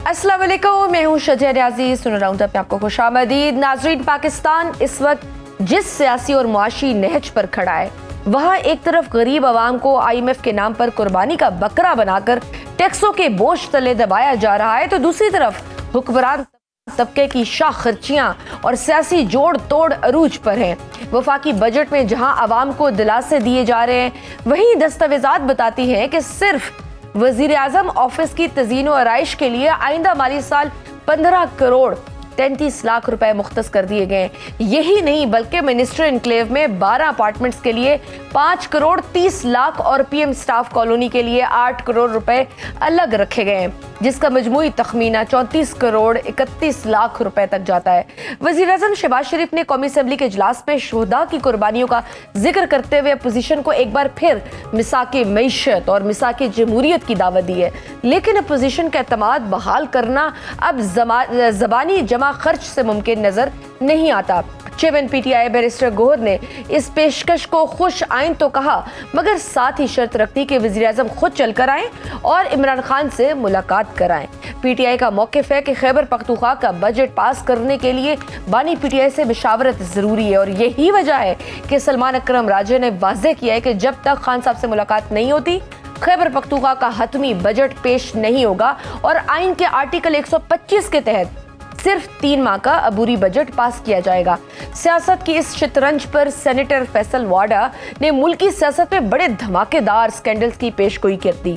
अस्सलाम वालेकुम, मैं हूँ शजर रियाजी। सुन राउंड अप में आपको खुशामदीद। नाजरीन, पाकिस्तान इस वक्त जिस सियासी और मुआशी नहज पर खड़ा है, वहाँ एक तरफ गरीब आवाम को IMF के नाम पर कुर्बानी का बकरा बनाकर टैक्सों के बोझ तले दबाया जा रहा है, तो दूसरी तरफ हुक्मरान तबके की शाह खर्चियाँ और सियासी जोड़ तोड़ अरूज पर हैं। वफाकी बजट में जहाँ आवाम को दिलासे दिए जा रहे हैं, वहीं दस्तावेजात बताती हैं कि सिर्फ वजीर आजम ऑफिस की तज़ीनो आराइश के लिए आइंदा माली साल 15 करोड़ 33 लाख रुपए मुख्तस कर दिए गए। यही नहीं बल्कि मिनिस्टर इनक्लेव में 12 अपार्टमेंट्स के लिए 5 करोड़ 30 लाख और PM स्टाफ कॉलोनी के लिए 8 करोड़ रुपए अलग रखे गए हैं, जिसका मजमूई तखमीना 34 करोड़ 31 लाख रुपए तक जाता है। वजीर आजम शहबाज शरीफ ने कौमी असम्बली के इजलास में शुहदा की कुर्बानियों का जिक्र करते हुए अपोजिशन को एक बार फिर मिसाके मईशत और मिसाके जमहूरियत की दावत दी है, लेकिन अपोजिशन का एतमाद बहाल करना अब ज़बानी जमा खर्च से मुमकिन नजर नहीं आता। चेयरमैन PTI बैरिस्टर गोहर ने इस पेशकश को खुश आइन तो कहा, मगर साथ ही शर्त रखती कि वज़ीर आज़म खुद चलकर आएं और इमरान खान से मुलाकात कराएं। PTI का मौक़िफ़ है कि खैबर पख्तूनख्वा का बजट पास करने के लिए बानी PTI से मशावरत ज़रूरी है, और यही वजह है कि सलमान अकरम राजे ने वाज़ेह किया है कि जब तक खान साहब से मुलाकात नहीं होती, खैबर पख्तूनख्वा का हतमी बजट पेश नहीं होगा और आइन के आर्टिकल 125 के तहत सिर्फ 3 माह का अबूरी बजट पास किया जाएगा। सियासत की इस शतरंज पर सेनेटर फैसल वाडा ने मुल्की सियासत में बड़े धमाकेदार स्कैंडल्स की पेशगोई कर दी।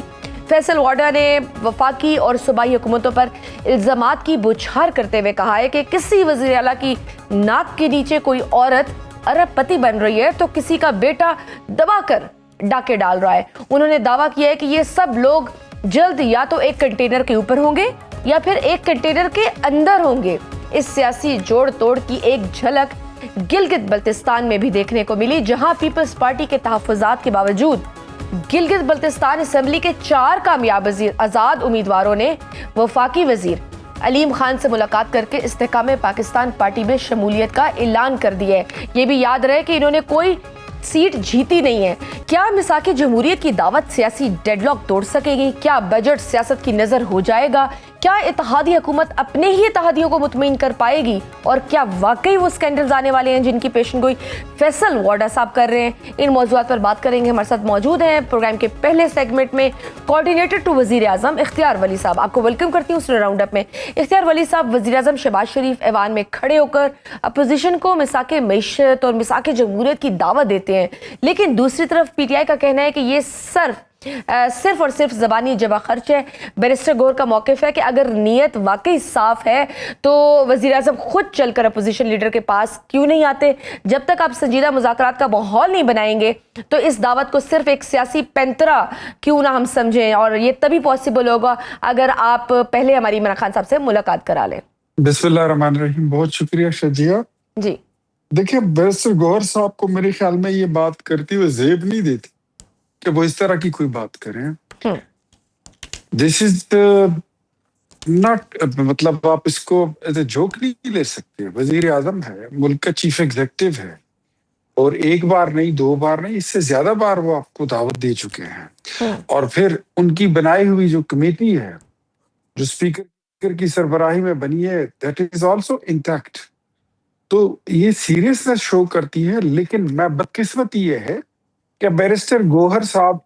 फैसल वाडा ने वफाकी और सूबाई हुकूमतों पर इल्जामात की बौछार करते हुए कहा है कि किसी वज़ीर आला की नाक के नीचे कोई औरत अरबपति बन रही है तो किसी का बेटा दबाकर डाके डाल रहा है। उन्होंने दावा किया है कि ये सब लोग जल्द या तो एक कंटेनर के ऊपर होंगे या फिर एक कंटेनर के अंदर होंगे। इस सियासी जोड़ तोड़ की एक झलक गिलगित बल्तिस्तान में भी देखने को मिली, जहां पीपल्स पार्टी के तहफ़्फ़ुज़ात के बावजूद गिलगित बल्तिस्तान असेंबली के 4 कामयाब आज़ाद उम्मीदवारों ने वफाकी वजीर अलीम खान से मुलाकात करके इस्तेहकाम पाकिस्तान पार्टी में शमूलियत का ऐलान कर दिया है। ये भी याद रहे कि इन्होंने कोई सीट जीती नहीं है। क्या मिसाके जमहूरियत की दावत सियासी डेडलॉक तोड़ सकेगी? क्या बजट सियासत की नजर हो जाएगा? क्या इत्तेहादी हुकूमत अपने ही इत्तेहादियों को मुतमईन कर पाएगी? और क्या वाकई वो स्कैंडल्स आने वाले हैं जिनकी पेशनगोई फैसल वाडा साहब कर रहे हैं? इन मौजूदात पर बात करेंगे। हमारे साथ मौजूद हैं प्रोग्राम के पहले सेगमेंट में कोऑर्डिनेटर टू वजीर आजम इख्तियार वली साहब। आपको वेलकम करती हूँ राउंड अप में। इख्तियार वली साहब, वजीर आजम शहबाज शरीफ ऐवान में खड़े होकर अपोजिशन को मिसाके मईशत और मिसाके जमहूरियत की दावत देते हैं, लेकिन दूसरी तरफ PTI का कहना है कि ये सिर्फ और सिर्फ ज़बानी जमा खर्च है। बैरिस्टर गोहर का मौक़िफ़ है कि अगर नीयत वाकई साफ है तो वज़ीर आज़म खुद चलकर अपोजिशन लीडर के पास क्यों नहीं आते? जब तक आप संजीदा मुज़ाकरात का माहौल नहीं बनाएंगे तो इस दावत को सिर्फ एक सियासी पैंतरा क्यों ना हम समझें, और ये तभी पॉसिबल होगा अगर आप पहले हमारी इमरान खान साहब से मुलाकात करा लें। बिस्मिल्लाहिर्रहमानिर्रहीम। बहुत शुक्रिया शजिया जी। देखिए, बैरिस्टर गौहर साहब को मेरे ख्याल में ये बात करती हुए जेब नहीं देती कि वो इस तरह की कोई बात करें। दिस इज नॉट, मतलब आप इसको एज ए जोक नहीं ले सकते। वजीर आजम है, मुल्क का चीफ एग्जीक्यूटिव है, और एक बार नहीं, 2 बार नहीं, इससे ज्यादा बार वो आपको दावत दे चुके हैं। और फिर उनकी बनाई हुई जो कमेटी है, जो स्पीकर की सरबराही में बनी है, दैट इज ऑल्सो इंटैक्ट। तो ये सीरियसनेस शो करती है। लेकिन मैं बदकिस्मती ये है कि बैरिस्टर गौहर साहब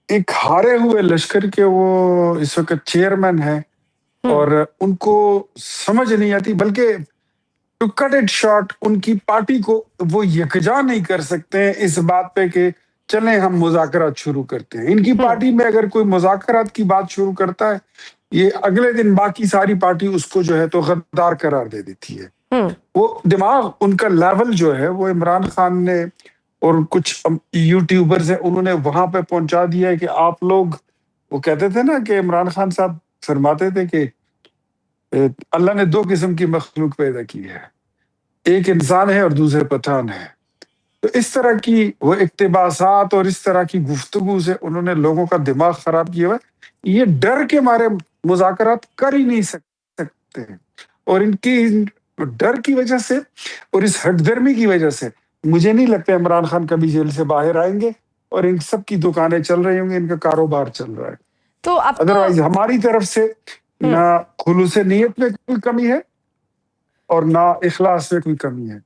एक हारे हुए लश्कर के वो इस वक्त चेयरमैन है, और उनको समझ नहीं आती, बल्कि टू कट इट शॉर्ट उनकी पार्टी को वो यकजा नहीं कर सकते हैं इस बात पे कि चलें हम मुज़ाकरात शुरू करते हैं। इनकी पार्टी में अगर कोई मुज़ाकरात की बात शुरू करता है, ये अगले दिन बाकी सारी पार्टी उसको जो है तो गद्दार करार दे देती है। वो दिमाग, उनका लेवल जो है वो इमरान खान ने और कुछ यूट्यूबर्स हैं, उन्होंने वहां पे पहुंचा दिया है कि आप लोग, वो कहते थे ना कि इमरान खान साहब फरमाते थे कि अल्लाह ने 2 किस्म की मखलूक पैदा की है, एक इंसान है और दूसरे पठान है। तो इस तरह की वो इक्तिबासात और इस तरह की गुफ्तगू से उन्होंने लोगों का दिमाग खराब किया हुआ है। ये डर के मारे मुज़ाकरात कर ही नहीं सकते, और इनकी डर की वजह से और इस हठधर्मी की वजह से मुझे नहीं लगता इमरान खान कभी जेल से बाहर आएंगे, और इन सब की दुकानें चल रही होंगी, इनका कारोबार चल रहा है। तो अब अदरवाइज हमारी तरफ से ना खुलूस नीयत में कोई कमी है और ना इखलास में कोई कमी है।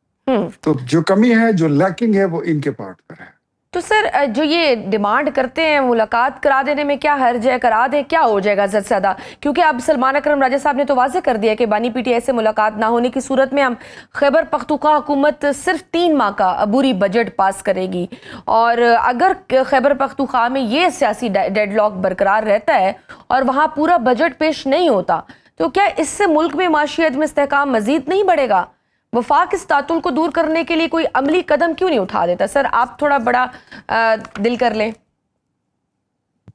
तो जो कमी है, जो लैकिंग है, वो इनके पार्ट पर है। तो सर जो ये डिमांड करते हैं मुलाकात करा देने में क्या हर्ज है, करा दें, क्या हो जाएगा ज़्यादा से ज़्यादा? क्योंकि अब सलमान अकरम राजा साहब ने तो वाज़ेह कर दिया कि बानी पीटीआई से मुलाकात ना होने की सूरत में हम खैबर पख्तूनख्वा हुकूमत सिर्फ 3 माह का अबूरी बजट पास करेगी, और अगर खैबर पख्तूनख्वा में ये सियासी डेडलॉक बरकरार रहता है और वहाँ पूरा बजट पेश नहीं होता, तो क्या इससे मुल्क में माशी अदम इस्तेहकाम मजीद नहीं बढ़ेगा? वफाक इस तातुल को दूर करने के लिए कोई अमली कदम क्यों नहीं उठा देता? सर आप थोड़ा बड़ा दिल कर लें।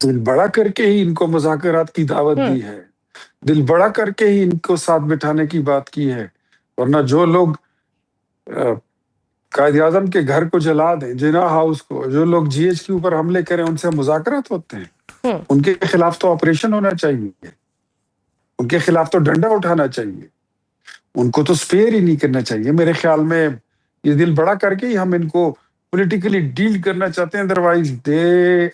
दिल बड़ा करके ही इनको मुज़ाकरात की दावत दी है, दिल बड़ा करके ही इनको साथ बिठाने की बात की है। वरना जो लोग कायद आज़म के घर को जला दें, जिना हाउस को, जो लोग जीएच के ऊपर हमले करें, उनसे मुज़ाकरात होते हैं। उनके खिलाफ तो ऑपरेशन होना चाहिए, उनके खिलाफ तो डंडा उठाना चाहिए, उनको तो स्पेयर ही नहीं करना चाहिए। मेरे ख्याल में ये दिल बड़ा करके ही हम इनको पॉलिटिकली डील करना चाहते हैं, otherwise they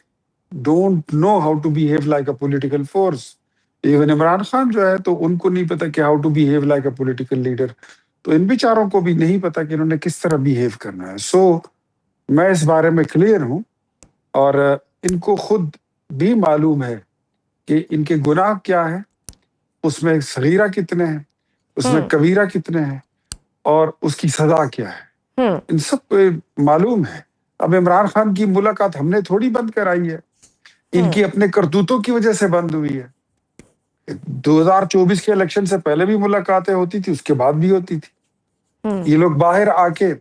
don't know how to behave like a political force. Even Imran Khan जो है, तो उनको नहीं पता कि how to behave like a political leader, तो इन बेचारों को भी नहीं पता कि इन्होंने किस तरह बिहेव करना है। सो मैं इस बारे में क्लियर हूं, और इनको खुद भी मालूम है कि इनके गुनाह क्या है, उसमें सगीरा कितने हैं, उसमें कबीरा कितने हैं, और उसकी सजा क्या है, इन सब को मालूम है। अब इमरान खान की मुलाकात हमने थोड़ी बंद कराई है, इनकी अपने करतूतों की वजह से बंद हुई है। 2024 के इलेक्शन से पहले भी मुलाकातें होती थी, उसके बाद भी होती थी। ये लोग बाहर आके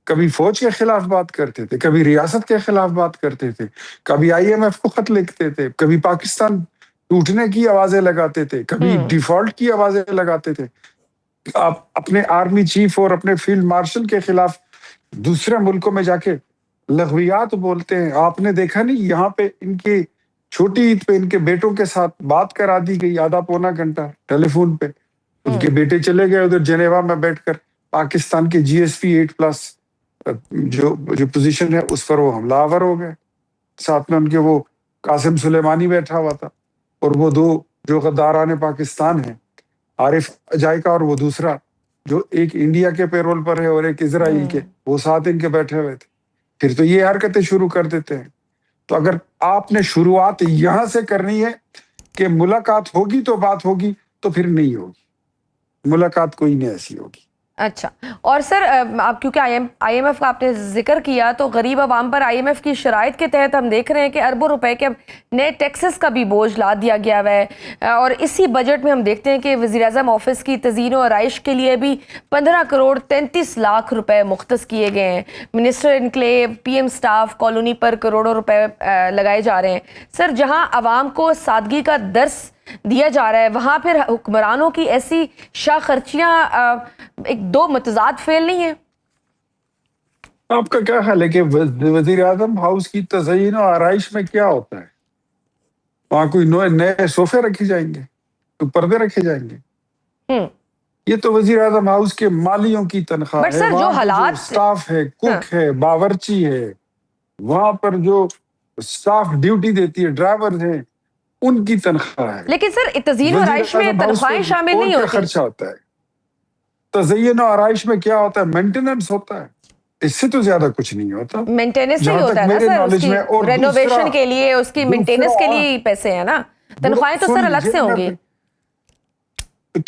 कभी फौज के खिलाफ बात करते थे, कभी रियासत के खिलाफ बात करते थे, कभी आईएमएफ को खत लिखते थे, कभी पाकिस्तान टूटने की आवाजें लगाते थे, कभी डिफॉल्ट की आवाजें लगाते थे। आप अपने आर्मी चीफ और अपने फील्ड मार्शल के खिलाफ दूसरे मुल्कों में जाके लग़वियात बोलते हैं। आपने देखा नहीं, यहाँ पे इनकी छोटी ईद पे इनके बेटों के साथ बात करा दी गई आधा पौना घंटा टेलीफोन पे। उनके बेटे चले गए उधर जेनेवा में बैठकर पाकिस्तान के GSP 8+ जो पोजीशन है उस पर वो हमलावर हो गए। साथ में उनके वो कासिम सुलेमानी बैठा हुआ था, और वो 2 जो गद्दारान पाकिस्तान है, आरिफ अजाइका और वो दूसरा जो एक इंडिया के पेरोल पर है और एक इजराइल के, वो साथ इनके बैठे हुए थे। फिर तो ये हरकतें शुरू कर देते हैं। तो अगर आपने शुरुआत यहां से करनी है कि मुलाकात होगी तो बात होगी, तो फिर नहीं होगी मुलाकात, कोई नहीं ऐसी होगी। अच्छा, और सर आप क्योंकि IMF का आपने जिक्र किया, तो गरीब आवाम पर IMF की शराइत के तहत हम देख रहे हैं कि अरबों रुपए के अब नए टैक्सेस का भी बोझ ला दिया गया है। और इसी बजट में हम देखते हैं कि वज़ीर-ए-आज़म ऑफिस की तज़ीन और आइश के लिए भी 15 करोड़ 33 लाख रुपए मुख्तस किए गए हैं। Minister enclave, PM staff, colony पर करोड़ों रुपए लगाए जा रहे हैं। सर जहाँ आवाम को सादगी का दर्स दिया जा रहा है, वहां फिर हुक्मरानों की ऐसी शाह खर्चियां एक दो मतजाद फेल नहीं है? आपका क्या ख्याल है कि वजीर आजम हाउस की तज़य्युन और आराइश में क्या होता है? वहां कोई नए सोफे रखे जाएंगे, कोई पर्दे रखे जाएंगे? ये तो वजीर आजम हाउस के मालियों की तनख्वाह है। सर जो हालात, स्टाफ है, कुक है, बावर्ची है, वहां पर जो स्टाफ ड्यूटी देती है, ड्राइवर है, उनकी तनख्वाह है। लेकिन सर तज़य्युन और आराइश में तनख्वाहें शामिल नहीं होती। खर्चा होता है। तज़य्युन और आराइश में क्या होता है? मेंटेनेंस होता है, इससे तो ज्यादा कुछ नहीं होता। मेंटेनेंस नहीं होता है ना सर, उसकी रेनोवेशन के लिए, उसकी मेंटेनेंस के लिए पैसे हैं ना, तनख्वाहें तो सर अलग से होंगी।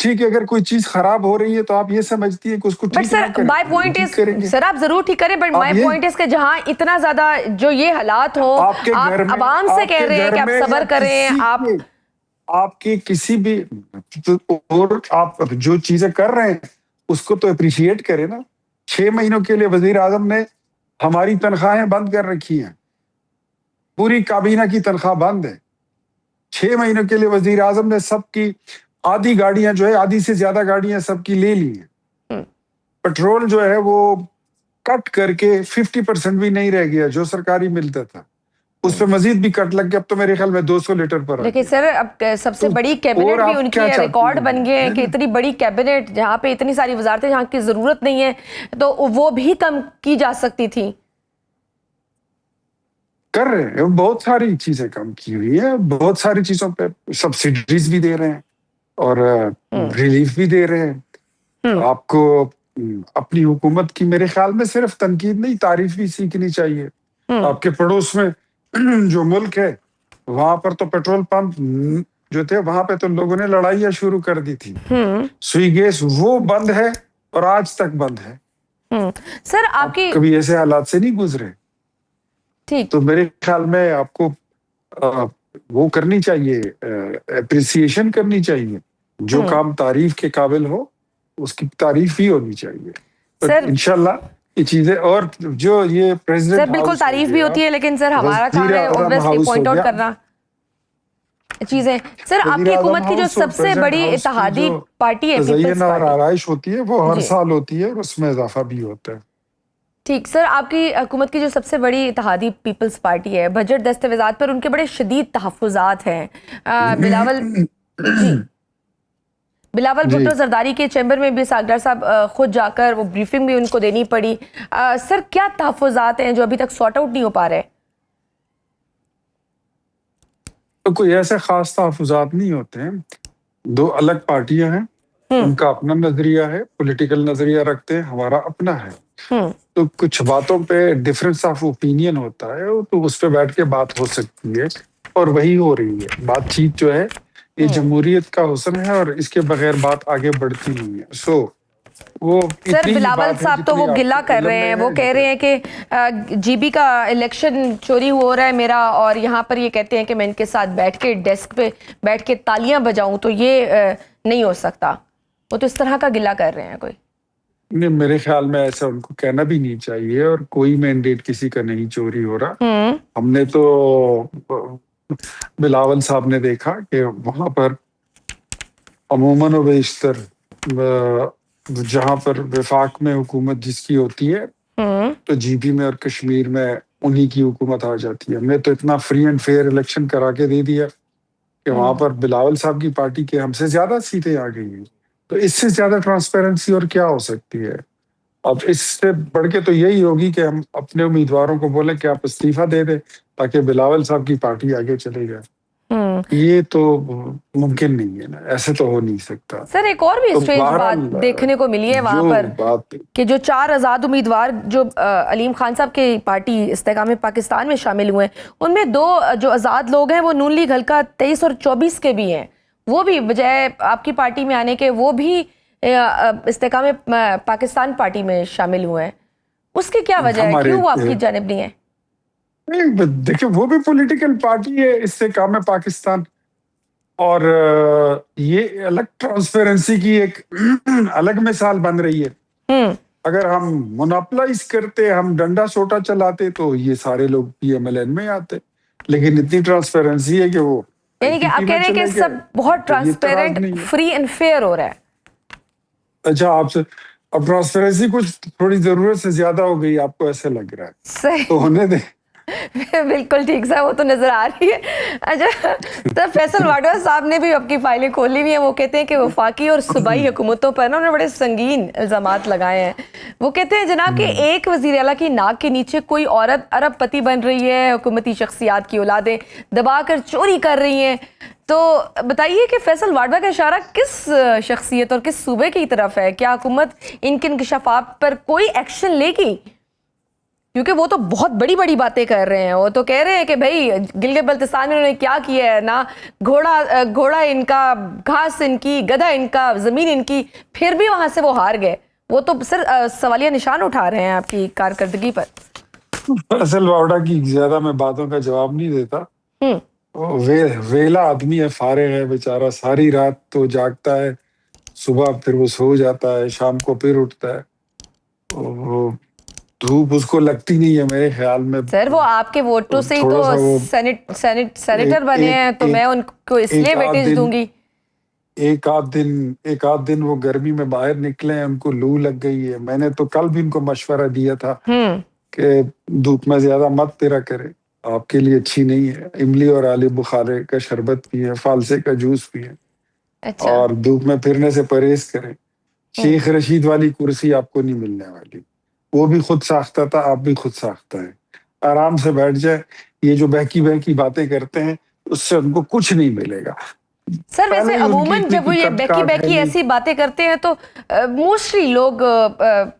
ठीक है, अगर कोई चीज खराब हो रही है तो आप ये समझती है कि उसको ठीक sir my point is, sir आप जरूर ठीक करें, बट माय पॉइंट इज कि जहां इतना ज्यादा जो ये हालात हो, आप आवाम से कह रहे हैं कि आप सब्र करें, आपके किसी भी, और आप जो चीजें कर रहे हैं उसको तो अप्रिशिएट करें ना। 6 महीनों के लिए वजीर आजम ने हमारी तनख्वाहें बंद कर रखी हैं, पूरी काबीना की तनख्वाह बंद है। 6 महीनों के लिए वजीर आजम ने सबकी आधी गाड़ियां जो है, आधी से ज्यादा गाड़ियां सबकी ले ली हैं। पेट्रोल जो है वो कट करके 50% भी नहीं रह गया जो सरकारी मिलता था, उस पर मजीद भी कट लग गया। अब तो मेरे ख्याल में 200 लीटर पर। लेकिन सर अब सबसे बड़ी कैबिनेट भी उनकी रिकॉर्ड बन गए हैं कि इतनी बड़ी कैबिनेट जहाँ पे इतनी सारी वजारतें जहाँ की जरूरत नहीं है, तो वो भी कम की जा सकती थी। कर रहे हैं, बहुत सारी चीजें कम की हुई है, बहुत सारी चीजों पे सब्सिडीज भी दे रहे हैं। और रिलीफ भी दे रहे हैं आपको। अपनी हुकूमत की मेरे ख्याल में सिर्फ तनकीद नहीं, तारीफ भी सीखनी चाहिए। आपके पड़ोस में जो मुल्क है, वहां पर तो पेट्रोल पंप जो थे, वहां पे तो लोगों ने लड़ाइयां शुरू कर दी थी। सुई गैस वो बंद है और आज तक बंद है। सर आप आपकी कभी ऐसे हालात से नहीं गुजरे? ठीक तो मेरे ख्याल में आपको वो करनी चाहिए, अप्रिसिएशन करनी चाहिए। जो काम तारीफ के काबिल हो उसकी तारीफ ही होनी चाहिए। सर इंशाल्लाह ये चीजें, और जो ये प्रेसिडेंट सर बिल्कुल तारीफ भी होती है, लेकिन सर हमारा काम है ऑब्वियसली पॉइंट आउट करना चीजें। सर आपकी हुकूमत की जो सबसे बड़ी इत्तेहादी पार्टी है पीपल्स और पार्टी, आरइश होती है, वो हर जी साल होती है और उसमें इजाफा भी होता है। ठीक सर, आपकी हुकूमत की जो सबसे बड़ी इत्तेहादी पीपल्स पार्टी है, बजट दस्तावेजात पर उनके बड़े शदीद तहफ़्फ़ुज़ात हैं। बिलावल जी बिलावल जी भुट्टो जरदारी के चैम्बर में भी सागदार साहब खुद जाकर वो ब्रीफिंग भी उनको देनी पड़ी। सर क्या तहफ़्फ़ुज़ात हैं जो अभी तक सॉर्ट आउट नहीं हो पा रहे? तो कोई ऐसे खास तहफुजात नहीं होते हैं। दो अलग पार्टियां हैं, उनका अपना नजरिया है, पॉलिटिकल नजरिया रखते हैं, हमारा अपना है। तो कुछ बातों पे डिफरेंस ऑफ ओपिनियन होता है, तो उस पे बैठ के बात हो सकती है, और वही हो रही है। बातचीत जो है ये जमहूरियत का हुस्न है, और इसके बगैर बात आगे बढ़ती नहीं है। सो वो सर बिलावल साहब तो वो गिला कर रहे हैं, वो कह रहे हैं कि जीबी का इलेक्शन चोरी हो रहा है मेरा, और यहाँ पर ये कहते हैं कि मैं इनके साथ बैठ के डेस्क पे बैठ के तालियां बजाऊं, तो ये नहीं हो सकता। वो तो इस तरह का गिला कर रहे हैं कोई। नहीं, मेरे ख्याल में ऐसा उनको कहना भी नहीं चाहिए, और कोई मैंडेट किसी का नहीं चोरी हो रहा। हमने तो बिलावल साहब ने देखा कि वहां पर अमूमन व बेशतर जहां पर विफाक में हुकूमत जिसकी होती है, तो जीपी में और कश्मीर में उन्हीं की हुकूमत आ जाती है। हमने तो इतना फ्री एंड फेयर इलेक्शन करा के दे दिया कि वहां पर बिलावल साहब की पार्टी के हमसे ज्यादा सीटें आ गई हैं। तो इससे ज्यादा ट्रांसपेरेंसी और क्या हो सकती है? अब इससे बढ़ के तो यही होगी कि हम अपने उम्मीदवारों को बोले कि आप इस्तीफा दे दें ताकि बिलावल साहब की पार्टी आगे चले जाए। ये तो मुमकिन नहीं है ना, ऐसे तो हो नहीं सकता। सर एक और भी तो स्ट्रेंज बात देखने को मिली है वहां पर कि जो 4 आज़ाद उम्मीदवार जो अलीम खान साहब की पार्टी इस्तेकाम पाकिस्तान में शामिल हुए हैं, उनमें 2 जो आज़ाद लोग हैं वो नून लीग हल्का 23 और 24 के भी हैं। वो भी बजाय आपकी पार्टी में आने के वो भी इस्तेकाम पाकिस्तान पार्टी में शामिल हुए हैं। उसकी क्या वजह है, क्यों वो आपकी जानिब नहीं है? देखिए, वो भी पॉलिटिकल पार्टी है इस्तेकाम पाकिस्तान, और ये अलग ट्रांसपेरेंसी की एक अलग मिसाल बन रही है। अगर हम मोनोपलाइज करते, हम डंडा सोटा चलाते, तो ये सारे लोग पीएमएलएन में आते। लेकिन इतनी ट्रांसपेरेंसी है कि वो, यानी कि आप कह रहे हैं कि सब बहुत ट्रांसपेरेंट, फ्री एंड फेयर हो रहा है। अच्छा, आपसे अब ट्रांसपेरेंसी कुछ थोड़ी जरूरत से ज्यादा हो गई, आपको ऐसे लग रहा है? सही तो होने दे। बिल्कुल ठीक सा, वो तो नजर आ रही है। अच्छा, तो फैसल वाडवा साहब ने भी आपकी फाइलें खोली हुई हैं। वो कहते हैं कि वफाकी और सूबाई हुकूमतों पर ना उन्होंने बड़े संगीन इल्जामात लगाए हैं। वो कहते हैं जनाब कि एक वजीर आला की नाक के नीचे कोई औरत अरबपति बन रही है, हुकूमती शख्सियात की औलादें दबाकर चोरी कर रही हैं। तो बताइए कि फैसल वाडवा का इशारा किस शख्सियत और किस सूबे की तरफ है? क्या हुकूमत इनके इंकशाफात पर कोई एक्शन लेगी? क्योंकि वो तो बहुत बड़ी बड़ी बातें कर रहे हैं। वो तो कह रहे हैं कि भाई गिलगित बल्तिस्तान में उन्होंने क्या किया है ना, घोड़ा इनका, घास इनकी, गधा इनका, जमीन इनकी, फिर भी वहां से वो हार गए। वो तो सर सवालिया निशान उठा रहे हैं आपकी कारकर्दगी पर। फैसल वावड़ा की ज्यादा मैं बातों का जवाब नहीं देता। वेला आदमी है, फारे है बेचारा, सारी रात तो जागता है, सुबह फिर वो सो जाता है, शाम को फिर उठता है। वो धूप उसको लगती नहीं है मेरे ख्याल में। सर वो आपके वोटों से ही तो सेनेटर बने हैं, तो मैं उनको इसलिए वेटेज दूंगी। एक आध दिन वो गर्मी में बाहर निकले हैं, उनको लू लग गई है। मैंने तो कल भी उनको मशवरा दिया था कि धूप में ज्यादा मत तेरा करे, आपके लिए अच्छी नहीं है। इमली और आली बुखारे का शरबत पिए, फालसे का जूस पिए। अच्छा। और धूप में फिरने से परहेज करें। शेख रशीद वाली कुर्सी आपको नहीं मिलने वाली, वो भी खुद साख्ता था, आप भी खुद साख्ता है। आराम से बैठ जाए। ये जो बहकी बहकी बातें करते हैं उससे उनको कुछ नहीं मिलेगा। सर वैसे पहले ही उनकी अमूमन इतनी जब वो ये कट बेकी काट है बेकी नहीं। ऐसी बातें करते हैं तो मोस्टली लोग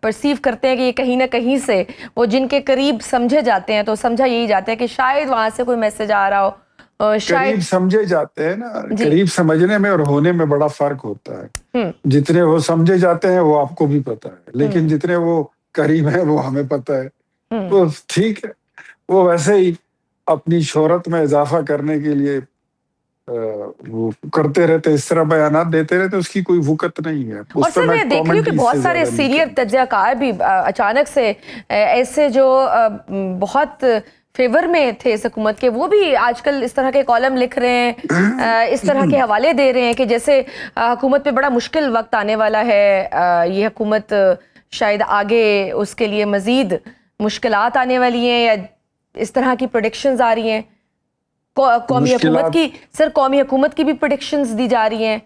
परसीव करते हैं कि ये कहीं ना कहीं से वो जिनके करीब समझे जाते हैं तो समझा यही जाता है कि शायद वहां से कोई मैसेज आ रहा हो, करीब शायद। समझे जाते हैं ना, जी। करीब समझने में और होने में बड़ा फर्क होता है। हम्म। जितने वो समझे जाते हैं वो आपको भी पता है, लेकिन हम्म। जितने वो करीब है वो हमें पता है। हम्म। तो ठीक है, वो वैसे ही अपनी शोहरत में इजाफा करने के लिए वो करते रहते, इस तरह बयानात देते रहते, उसकी कोई वुकत नहीं है। और उस पर सर मैं मैं देख रही हूँ कमेंट कि भी बहुत इससे सारे ज्यादा नहीं सीनियर करना। तज्ज़ियाकार भी अचानक से ऐसे जो बहुत फेवर में थे इस हुकूमत के, वो भी आजकल इस तरह के कॉलम लिख रहे हैं, इस तरह के हवाले दे रहे हैं कि जैसे हुकूमत पे बड़ा मुश्किल वक्त आने वाला है, ये हुकूमत शायद आगे उसके लिए मजीद मुश्किलात आने वाली हैं, या इस तरह की प्रोडिक्शंस आ रही हैं। कौमी हुकूमत मुश्किलात, की, सर कौमी हुकूमत की भी प्रोडिक्शंस दी जा रही हैं।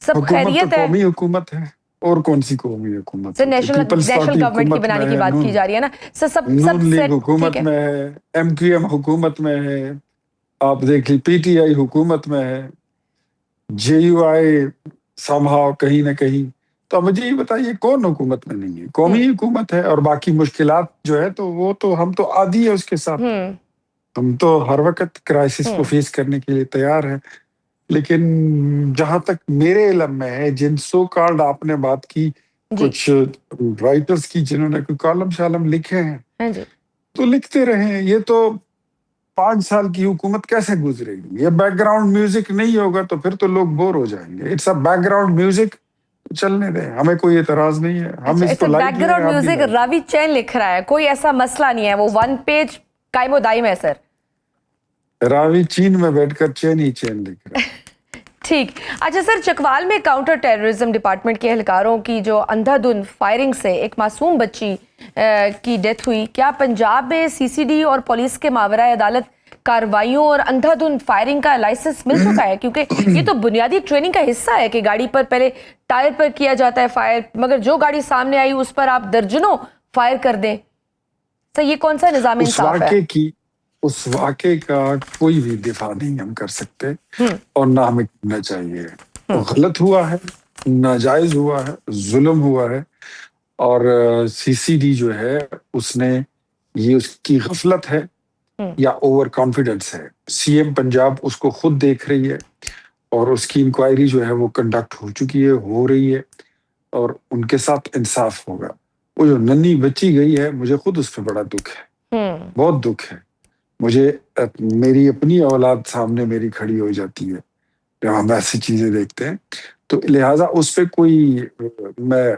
सब हुकूमत तो खैरियत है? कौमी हुकूमत है, और कौन सी कौमी हुकूमत सर होती है? National people's national party government की हुकूमत में बनाने की है, बात की जा रही है ना सर, सब सब नून लीग सेट ठीक हुकूमत है। में है, एमक्यूएम हुकूमत में है, आप देख ली पीटीआई हुकूमत में है, जेयूआई समहाउ कहीं ना कहीं। तो अब मुझे ये बताइए कौन हुकूमत में नहीं है? कौमी हुकूमत है, और बाकी मुश्किलात जो है तो वो तो हम तो आदी है उसके साथ। हम्म। हम तो हर वक्त क्राइसिस को हम्म। फेस करने के लिए तैयार हैं। लेकिन जहां तक मेरे इल्म में है, जिन सो कॉल्ड आपने बात की, जी। कुछ राइटर्स की जिन्होंने कोई कॉलम शालम लिखे हैं, हाँ जी। तो लिखते रहे। ये तो 5 साल की हुकूमत कैसे गुजरेगी? ये बैकग्राउंड म्यूजिक नहीं होगा तो फिर तो लोग बोर हो जाएंगे। इट्स अ बैकग्राउंड म्यूजिक, चलने दें, हमें कोई एतराज नहीं है। हम अच्छा, इसको इट्स लाइट लें, बैकग्राउंड आप भी म्यूजिक लाइट रावी चैन लिख रहा है, कोई ऐसा मसला नहीं है, वो वन पेज कायमो दाइम है सर। लें। रावी चीन में बैठकर चैन ही चैन लिख रहा है। ठीक। अच्छा सर, चकवाल में काउंटर टेररिज्म डिपार्टमेंट के एहलकारों की जो अंधाधुंध फायरिंग से एक मासूम बच्ची की डेथ हुई, क्या पंजाब में सीसीडी और पुलिस के मावरा अदालत कार्रवाइयों और अंधाधुंध फायरिंग का लाइसेंस मिल चुका है? क्योंकि ये तो बुनियादी ट्रेनिंग का हिस्सा है कि गाड़ी पर पहले टायर पर किया जाता है फायर, मगर जो गाड़ी सामने आई उस पर आप दर्जनों फायर कर दें। सर ये कौन सा निजाम इंसाफ है? उस वाक़े का कोई भी दिफा नहीं हम कर सकते, और ना हमें करना चाहिए। वो गलत हुआ है, नाजायज हुआ है, जुल्म हुआ है, और सीसीडी जो है उसने, ये उसकी गफलत है या ओवर कॉन्फिडेंस है। सीएम पंजाब उसको खुद देख रही है, और उसकी इंक्वायरी जो है वो कंडक्ट हो चुकी है, हो रही है, और उनके साथ इंसाफ होगा। वो जो नन्ही बच्ची गई है, मुझे खुद उस पर बड़ा दुख है, बहुत दुख है मुझे। मेरी अपनी औलाद सामने मेरी खड़ी हो जाती है जब हम ऐसी चीजें देखते हैं, तो लिहाजा उस पर कोई मैं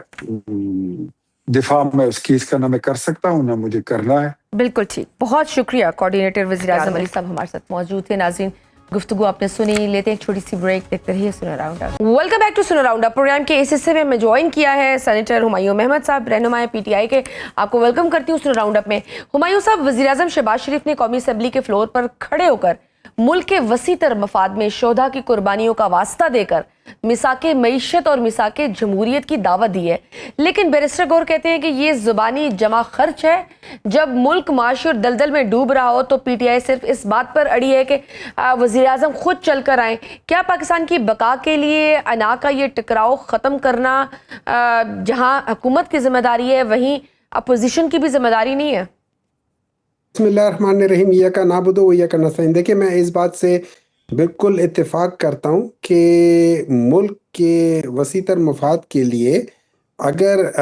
दिफा में उस केस का ना मैं कर सकता हूँ, ना मुझे करना है। बिल्कुल ठीक, बहुत शुक्रिया। कोऑर्डिनेटर वज़ीर-ए-आज़म अली साहब हमारे साथ मौजूद थे। नाज़रीन, गुफ्तगू आपने सुनी, लेते हैं एक छोटी सी ब्रेक, देखते रहिए Suno round up. Welcome back to Suno round up. Program के इस हिस्से में मैं ज्वाइन किया है सेनेटर हुमायूं अहमद साहब, रहनुमाए पीटीआई के। आपको वेलकम करती हूँ सुनो राउंड अप में। हुमायूं साहब, वज़ीर-ए-आज़म शहबाज शरीफ ने कौमी असम्बली के फ्लोर पर खड़े होकर मुल्क के वसी तर मफाद में शोधा की कुर्बानियों का वास्ता देकर मिसाके मईशत और मिसाके जमहूरियत की दावत दी है, लेकिन बैरिस्टर गौर कहते हैं कि ये जुबानी जमा खर्च है। जब मुल्क माशी और दलदल में डूब रहा हो तो पीटीआई सिर्फ इस बात पर अड़ी है कि वज़ीर-ए-आज़म खुद चलकर आए। क्या पाकिस्तान की बका के लिए अना का ये टकराव ख़त्म करना जहां हुकूमत की जिम्मेदारी है, वहीं अपोजिशन की भी जिम्मेदारी नहीं है? बिस्मिल्लाहिर्रहमानिर्रहीम, इय्याका नाबुदु व इय्याका नस्तईन। देखिए, मैं इस बात से बिल्कुल इत्तेफाक करता हूँ कि मुल्क के वसीतर मफाद के लिए अगर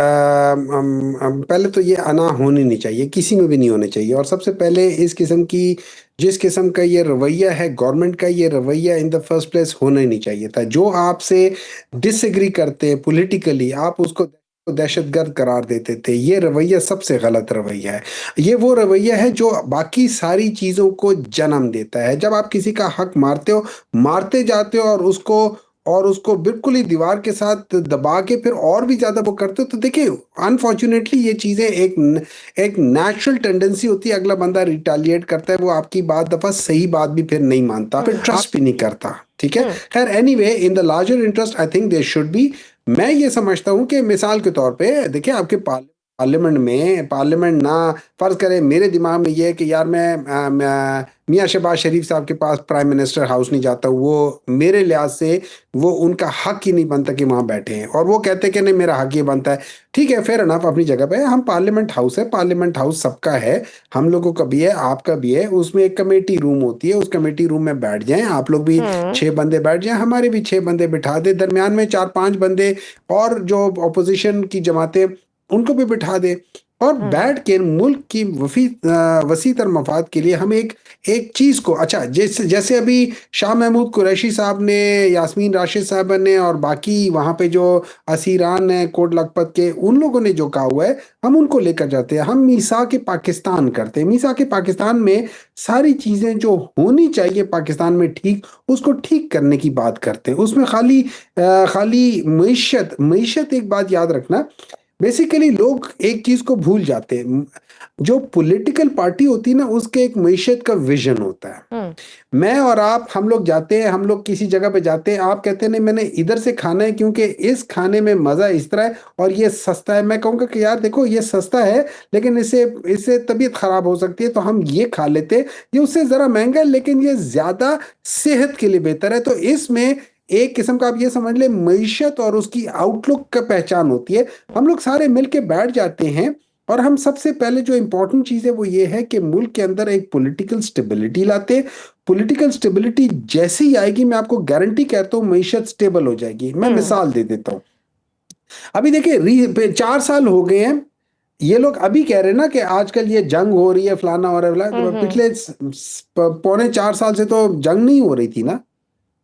पहले तो ये अना होनी नहीं चाहिए, किसी में भी नहीं होनी चाहिए। और सबसे पहले इस किस्म की, जिस किस्म का ये रवैया है गवर्नमेंट का, ये रवैया इन द फर्स्ट प्लेस होना ही नहीं चाहिए था। जो आपसे डिसएग्री करते हैं पॉलिटिकली, आप उसको दहशतगर्द करार देते थे। ये रवैया सबसे गलत रवैया है। ये वो रवैया है जो बाकी सारी चीज़ों को जन्म देता है। जब आप किसी का हक मारते हो, मारते जाते हो, और उसको बिल्कुल ही दीवार के साथ दबा के फिर और भी ज़्यादा वो करते हो, तो देखिए अनफॉर्चुनेटली ये चीज़ें एक नेचुरल टेंडेंसी होती है। अगला बंदा रिटालिएट करता है, वो आपकी बात दफ़ा सही बात भी फिर नहीं मानता, फिर ट्रस्ट भी नहीं करता। ठीक है, खैर anyway, in the larger interest I think there should be. मैं ये समझता हूँ कि मिसाल के तौर पे देखिए, आपके पार्लियामेंट ना, फर्ज करें मेरे दिमाग में ये है कि यार मैं मियाँ शहबाज शरीफ साहब के पास प्राइम मिनिस्टर हाउस नहीं जाता हूँ, वो मेरे लिहाज से वो उनका हक ही नहीं बनता कि वहाँ बैठे हैं, और वो कहते हैं कि नहीं मेरा हक ये बनता है। ठीक है, फेयर एनफ, अपनी जगह पे है। हम पार्लियामेंट हाउस है, पार्लियामेंट हाउस सबका है, हम लोगों का भी है, आपका भी है। उसमें एक कमेटी रूम होती है, उस कमेटी रूम में बैठ जाएं, आप लोग भी 6 बंदे बैठ जाएं, हमारे भी 6 बंदे बिठा दे, दरमियान में 4-5 बंदे और जो अपोजिशन की जमातें उनको भी बिठा दे, और बैठ के मुल्क की वसी तर मफाद के लिए हम एक चीज को, अच्छा जैसे जैसे अभी शाह महमूद कुरैशी साहब ने, यास्मीन राशिद साहब ने और बाकी वहां पे जो असीरान हैं कोट लखपत के, उन लोगों ने जो कहा हुआ है हम उनको लेकर जाते हैं। हम मीसा के पाकिस्तान करते हैं, मीसा के पाकिस्तान में सारी चीजें जो होनी चाहिए पाकिस्तान में ठीक, उसको ठीक करने की बात करते हैं। उसमें खाली मीशत एक बात याद रखना, बेसिकली लोग एक चीज को भूल जाते हैं, जो पॉलिटिकल पार्टी होती है ना, उसके एक मईशत का विजन होता है। मैं और आप, हम लोग जाते हैं, हम लोग किसी जगह पे जाते हैं, आप कहते हैं नहीं मैंने इधर से खाना है क्योंकि इस खाने में मजा इस तरह है और ये सस्ता है। मैं कहूँगा कि यार देखो ये सस्ता है लेकिन इससे तबीयत खराब हो सकती है, तो हम ये खा लेते हैं, ये उससे जरा महंगा है लेकिन ये ज्यादा सेहत के लिए बेहतर है। तो इसमें एक किस्म का आप ये समझ ले मईशत और उसकी आउटलुक का पहचान होती है। हम लोग सारे मिलके बैठ जाते हैं और हम सबसे पहले जो इंपॉर्टेंट चीज है वो ये है कि मुल्क के अंदर एक पॉलिटिकल स्टेबिलिटी लाते। पॉलिटिकल स्टेबिलिटी जैसे ही आएगी, मैं आपको गारंटी कहता हूँ मईशत स्टेबल हो जाएगी। मैं मिसाल दे देता हूँ, अभी देखिए 4 साल हो गए हैं, ये लोग अभी कह रहे हैं ना कि आजकल ये जंग हो रही है, फलाना हो रहा है, पिछले 4.25 साल से तो जंग नहीं हो रही थी ना,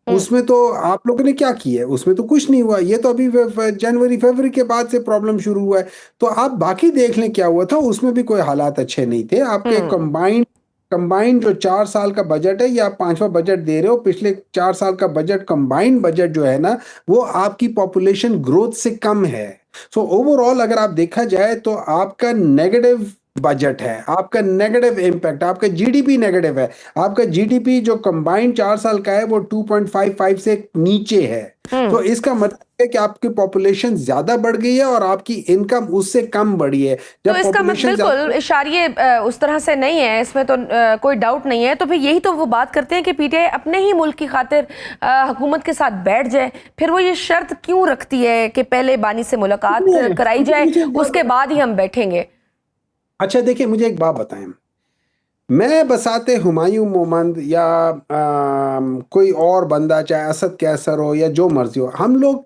उसमें तो आप लोगों ने क्या किया है, उसमें तो कुछ नहीं हुआ। ये तो अभी जनवरी फरवरी के बाद से प्रॉब्लम शुरू हुआ है। तो आप बाकी देख लें क्या हुआ था, उसमें भी कोई हालात अच्छे नहीं थे। आपके कंबाइंड जो 4 साल का बजट है, या आप 5वां बजट दे रहे हो, पिछले 4 साल का बजट कंबाइंड बजट जो है ना, वो आपकी पॉपुलेशन ग्रोथ से कम है। सो ओवरऑल अगर आप देखा जाए तो आपका नेगेटिव बजट है, आपका नेगेटिव इम्पैक्ट, आपका जीडीपी नेगेटिव है। आपका जीडीपी जो कंबाइंड 4 साल का है वो 2.55 से नीचे है। तो इसका मतलब है कि आपकी पॉपुलेशन ज्यादा बढ़ गई है और आपकी इनकम उससे कम बढ़ी है। तो इसका मतलब बिल्कुल इशारे उस तरह से नहीं है, इसमें तो कोई डाउट नहीं है। तो फिर यही तो वो बात करते हैं कि पीटीआई अपने ही मुल्क की खातिर हुकूमत के साथ बैठ जाए। फिर वो ये शर्त क्यों रखती है कि पहले बानी से मुलाकात कराई जाए, उसके बाद ही हम बैठेंगे? अच्छा देखिए, मुझे एक बात बताएं, मैं बसाते हुमायूं मोहम्मद या कोई और बंदा, चाहे असद कैसर हो या जो मर्जी हो, हम लोग,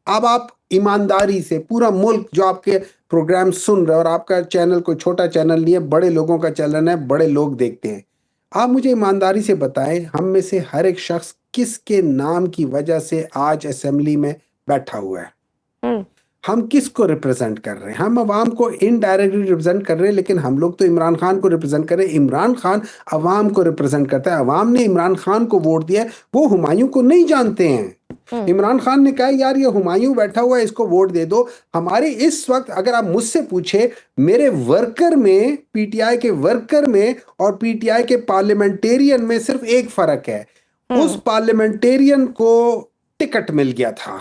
अब आप ईमानदारी से, पूरा मुल्क जो आपके प्रोग्राम सुन रहे हैं, और आपका चैनल कोई छोटा चैनल नहीं है, बड़े लोगों का चैनल है, बड़े लोग देखते हैं, आप मुझे ईमानदारी से बताएं, हम में से हर एक शख्स किसके नाम की वजह से आज असेंबली में बैठा हुआ है? हम किसको रिप्रेजेंट कर रहे हैं? हम अवाम को इनडायरेक्टली रिप्रेजेंट कर रहे हैं, लेकिन हम लोग तो इमरान खान को रिप्रेजेंट कर रहे हैं। इमरान खान अवाम को रिप्रेजेंट करता है, अवाम ने इमरान खान को वोट दिया है, वो हुमायूं को नहीं जानते हैं। इमरान खान ने कहा यार ये हुमायूं बैठा हुआ है, इसको वोट दे दो। हमारे इस वक्त अगर आप मुझसे पूछे, मेरे वर्कर में, पीटीआई के वर्कर में और पीटीआई के पार्लियामेंटेरियन में सिर्फ एक फर्क है, उस पार्लियामेंटेरियन को टिकट मिल गया था,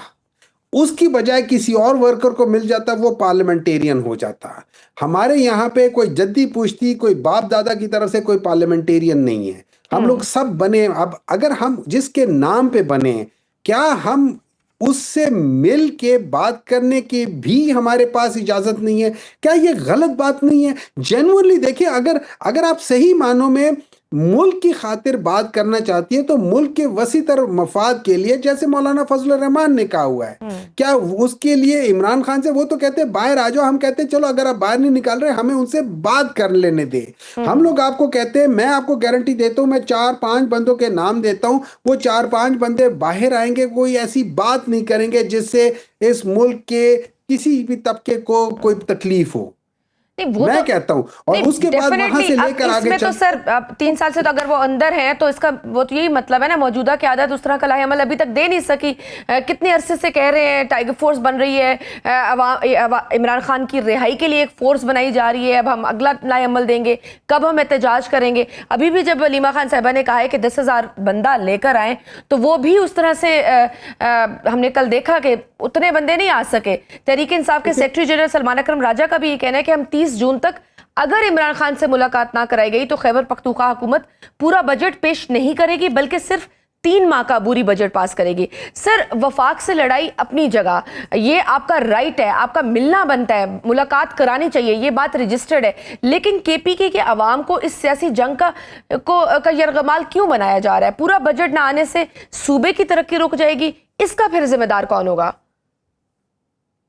उसकी बजाय किसी और वर्कर को मिल जाता, वो पार्लियामेंटेरियन हो जाता। हमारे यहाँ पे कोई जद्दी पुश्ती, कोई बाप दादा की तरफ से कोई पार्लियामेंटेरियन नहीं है। हम लोग सब बने, अब अगर हम जिसके नाम पे बने, क्या हम उससे मिल के बात करने की भी हमारे पास इजाजत नहीं है? क्या ये गलत बात नहीं है? जेन्युइनली देखिए, अगर आप सही मानों में मुल्क की खातिर बात करना चाहती है, तो मुल्क के वसी तर मफाद के लिए, जैसे मौलाना फजलुर रहमान ने कहा हुआ है, क्या उसके लिए इमरान खान से, वो तो कहते हैं बाहर आ जाओ, हम कहते हैं चलो अगर आप बाहर नहीं निकाल रहे, हमें उनसे बात कर लेने दे। हम लोग आपको कहते हैं, मैं आपको गारंटी देता हूं, मैं 4-5 बंदों के नाम देता हूं, वो 4-5 बंदे बाहर आएंगे, कोई ऐसी बात नहीं करेंगे जिससे इस मुल्क के किसी भी तबके को कोई तकलीफ हो। नहीं वो मैं तो कहता हूँ, और नहीं, उसके बाद वहां definitely, से अब लेकर आगे इसमें तो चल। सर अब 3 साल से तो अगर वो अंदर हैं तो इसका वो तो यही मतलब है ना, मौजूदा क़यादत उस तरह का लाहेअमल अभी तक दे नहीं सकी। कितने अरसे से कह रहे हैं टाइगर फोर्स बन रही है, इमरान खान की रिहाई के लिए एक फोर्स बनाई जा रही है, अब हम अगला लाहेअमल देंगे, कब हम एहतजाज करेंगे। अभी भी जब वलीमा खान साहिबा ने कहा है कि 10,000 बंदा लेकर आए, तो वो भी उस तरह से हमने कल देखा कि उतने बंदे नहीं आ सके। तहरीक इंसाफ के सेक्रेटरी जनरल सलमान अकरम राजा का भी ये कहना है कि हम 30 जून तक अगर इमरान खान से मुलाकात ना कराई गई तो खैबर पख्तूनख्वा हुकूमत पूरा बजट पेश नहीं करेगी, बल्कि सिर्फ 3 माह का अबूरी बजट पास करेगी। सर, वफाक से लड़ाई अपनी जगह, ये आपका राइट है, आपका मिलना बनता है, मुलाकात करानी चाहिए, ये बात रजिस्टर्ड है, लेकिन केपीके के अवाम को इस सियासी जंग का यरगमाल क्यों बनाया जा रहा है? पूरा बजट ना आने से सूबे की तरक्की रुक जाएगी, इसका फिर जिम्मेदार कौन होगा?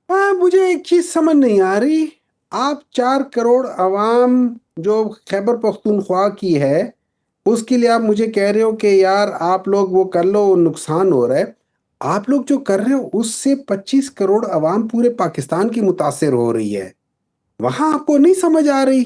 मुझे एक चीज समझ नहीं आ रही। आप 4 करोड़ अवाम जो खैबर पख्तूनख्वा की है, उसके लिए आप मुझे कह रहे हो कि यार आप लोग वो कर लो, नुकसान हो रहा है। आप लोग जो कर रहे हो उससे 25 करोड़ अवाम पूरे पाकिस्तान की मुतासिर हो रही है। वहां आपको नहीं समझ आ रही?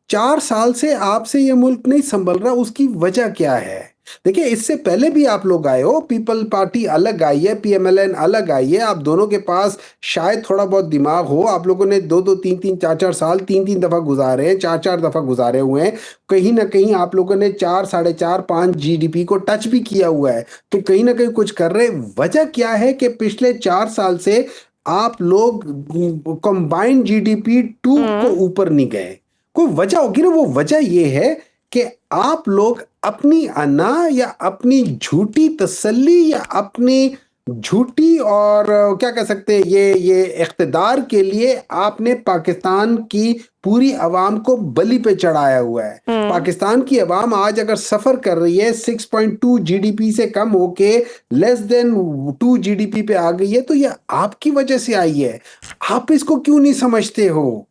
4 साल से आपसे ये मुल्क नहीं संभल रहा, उसकी वजह क्या है? देखिए, इससे पहले भी आप लोग आए हो, पीपल पार्टी अलग आई है, पीएमएलएन अलग आई है, आप दोनों के पास शायद थोड़ा बहुत दिमाग हो। आप लोगों ने 2-2, 3-3, 4-4 साल 3-3 दफा गुजारे हैं, 4-4 दफा गुजारे हुए हैं। कहीं ना कहीं आप लोगों ने 4, 4.5, 5 जीडीपी को टच भी किया हुआ है, तो कहीं ना कहीं कुछ कर रहे। वजह क्या है कि पिछले 4 साल से आप लोग कंबाइंड जीडीपी 2 को ऊपर नहीं गए? कोई वजह होगी ना। वो वजह ये है कि आप लोग अपनी अना या अपनी झूठी तसल्ली या अपनी झूठी और क्या कह सकते हैं, ये इख्तिदार के लिए आपने पाकिस्तान की पूरी अवाम को बलि पे चढ़ाया हुआ है। पाकिस्तान की अवाम आज अगर सफर कर रही है 6.2 जीडीपी से कम होके लेस देन 2 जीडीपी पे आ गई है, तो ये आपकी वजह से आई है। आप इसको क्यों नहीं समझते हो?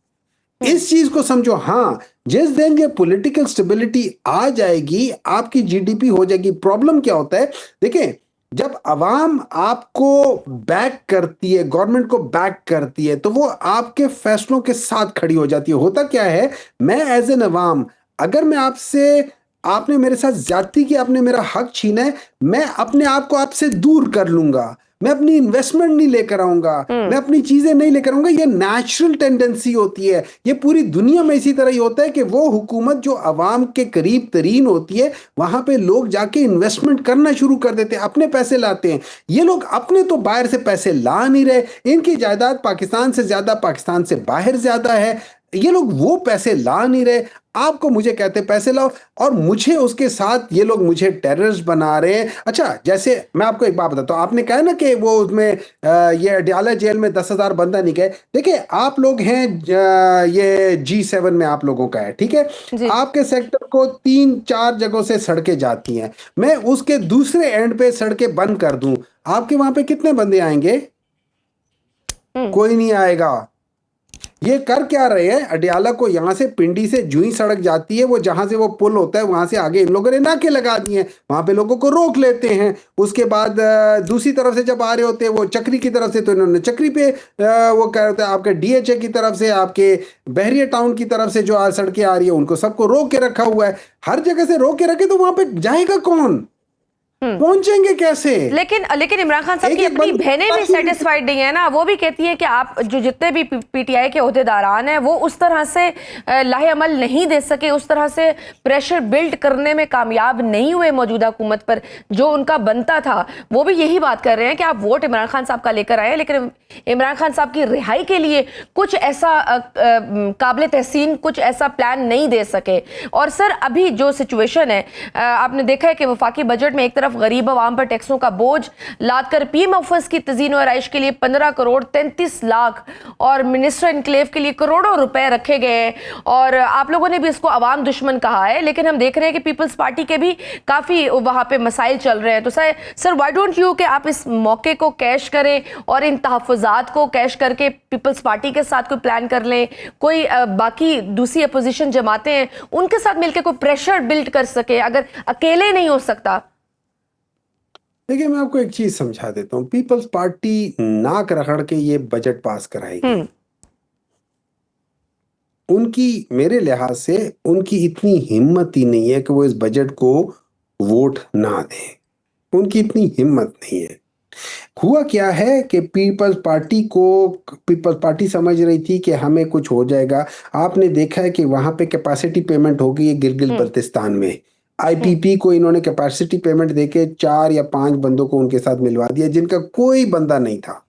इस चीज को समझो। हाँ, जिस दिन ये पॉलिटिकल स्टेबिलिटी आ जाएगी, आपकी जीडीपी हो जाएगी। प्रॉब्लम क्या होता है, देखें, जब अवाम आपको बैक करती है, गवर्नमेंट को बैक करती है, तो वो आपके फैसलों के साथ खड़ी हो जाती है। होता क्या है, मैं एज एन अवाम, अगर मैं आपसे, आपने मेरे साथ ज्यादती की, आपने मेरा हक छीना है, मैं अपने आप को आपसे दूर कर लूंगा। मैं अपनी इन्वेस्टमेंट नहीं लेकर आऊंगा, मैं अपनी चीजें नहीं लेकर आऊंगा। ये नेचुरल टेंडेंसी होती है। ये पूरी दुनिया में इसी तरह ही होता है कि वो हुकूमत जो अवाम के करीब तरीन होती है, वहां पे लोग जाके इन्वेस्टमेंट करना शुरू कर देते हैं, अपने पैसे लाते हैं। ये लोग अपने तो बाहर से पैसे ला नहीं रहे, इनकी जायदाद पाकिस्तान से ज्यादा, पाकिस्तान से बाहर ज्यादा है। ये लोग वो पैसे ला नहीं रहे, आपको मुझे कहते पैसे लाओ, और मुझे उसके साथ ये लोग मुझे टेररिस्ट बना रहे हैं। अच्छा, जैसे मैं आपको एक बात बताता हूँ, आपने कहा ना कि वो उसमें ये अडयाला जेल में 10,000 बंदा नहीं गए। देखिए, आप लोग हैं ये G7 में आप लोगों का है, ठीक है। जी। आपके सेक्टर को 3-4 जगहों से सड़कें जाती हैं, मैं उसके दूसरे एंड पे सड़कें बंद कर दूं, आपके वहां पे कितने बंदे आएंगे? कोई नहीं आएगा। ये कर क्या रहे हैं, अडयाला को यहां से, पिंडी से जूं ही सड़क जाती है, वो जहां से वो पुल होता है वहां से आगे इन लोगों ने नाके लगा दिए हैं, वहां पे लोगों को रोक लेते हैं। उसके बाद दूसरी तरफ से जब आ रहे होते हैं वो चक्री की तरफ से, तो इन्होंने चक्री पे वो कह रहे थे, आपके डीएचए की तरफ से, आपके बहरिया टाउन की तरफ से जो सड़कें आ रही है, उनको सबको रोक के रखा हुआ है। हर जगह से रोक के रखे, तो वहां पे जाएगा कौन? पहुंचेंगे कैसे? लेकिन इमरान खान साहब की अपनी बहनें भी सेटिस्फाइड नहीं है ना। वो भी कहती हैं कि आप जो जितने भी पीटीआई के ओहदेदारान हैं वो उस तरह से लाहेअमल नहीं दे सके, उस तरह से प्रेशर बिल्ड करने में कामयाब नहीं हुए मौजूदा हुकूमत पर जो उनका बनता था। वो भी यही बात कर रहे हैं कि आप वोट इमरान खान साहब का लेकर आए, लेकिन इमरान खान साहब की रिहाई के लिए कुछ ऐसा काबिल तहसीन, कुछ ऐसा प्लान नहीं दे सके। और सर, अभी जो सिचुएशन है, आपने देखा है कि वफाकी बजट में एक तरफ गरीब आवाम पर टैक्सों का बोझ लादकर पीएम ऑफिस की तज़ीन और आइश के लिए 15 करोड़ 33 लाख और मिनिस्टर इनक्लेव के लिए करोड़ों रुपए रखे गए हैं, और आप लोगों ने भी इसको अवाम दुश्मन कहा है। लेकिन हम देख रहे हैं कि पीपल्स पार्टी के भी काफी वहां पे मसाइल चल रहे हैं। तो सर व्हाई डोंट यू कि आप इस मौके को कैश करें और इन तहफ़्फ़ुज़ात को कैश करके पीपल्स पार्टी के साथ कोई प्लान कर लें, कोई बाकी दूसरी अपोजिशन जमातें हैं उनके साथ मिलकर कोई प्रेशर बिल्ड कर सके, अगर अकेले नहीं हो सकता। देखिए, मैं आपको एक चीज समझा देता हूँ। पीपल्स पार्टी नाक रगड़ के ये बजट पास कराएगी। उनकी मेरे लिहाज से उनकी इतनी हिम्मत ही नहीं है कि वो इस बजट को वोट ना दें। उनकी इतनी हिम्मत नहीं है। हुआ क्या है कि पीपल्स पार्टी समझ रही थी कि हमें कुछ हो जाएगा। आपने देखा है कि वहां पे कैपेसिटी पेमेंट हो गई है गिलगित बल्तिस्तान में। आईपीपी को इन्होंने कैपेसिटी पेमेंट देके 4 या 5 बंदों को उनके साथ मिलवा दिया जिनका कोई बंदा नहीं था।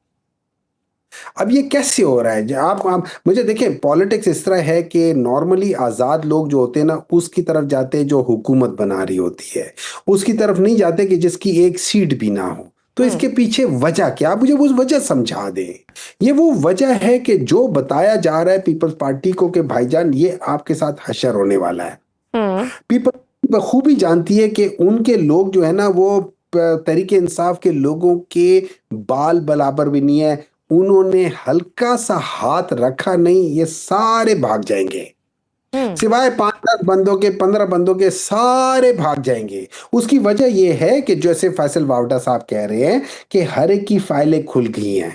अब ये कैसे हो रहा है? आप मुझे देखें, पॉलिटिक्स इस तरह है कि नॉर्मली आज़ाद लोग जो होते हैं ना, उसकी तरफ जाते हैं जो हुकूमत बना रही होती है, उसकी तरफ नहीं जाते कि जिसकी एक सीट भी ना हो। तो इसके पीछे वजह क्या, मुझे वो वजह समझा दें। ये वो वजह है कि जो बताया जा रहा है पीपल्स पार्टी को कि भाईजान ये आपके साथ हशर होने वाला है। पीपल बखूबी जानती है कि उनके लोग जो है ना वो तहरीक इंसाफ के लोगों के बाल बराबर भी नहीं है। उन्होंने हल्का सा हाथ रखा नहीं, ये सारे भाग जाएंगे। सिवाय 5-10 बंदों के, 15 बंदों के, सारे भाग जाएंगे। उसकी वजह यह है कि जैसे फैसल वावडा साहब कह रहे हैं कि हर एक की फाइलें खुल गई हैं,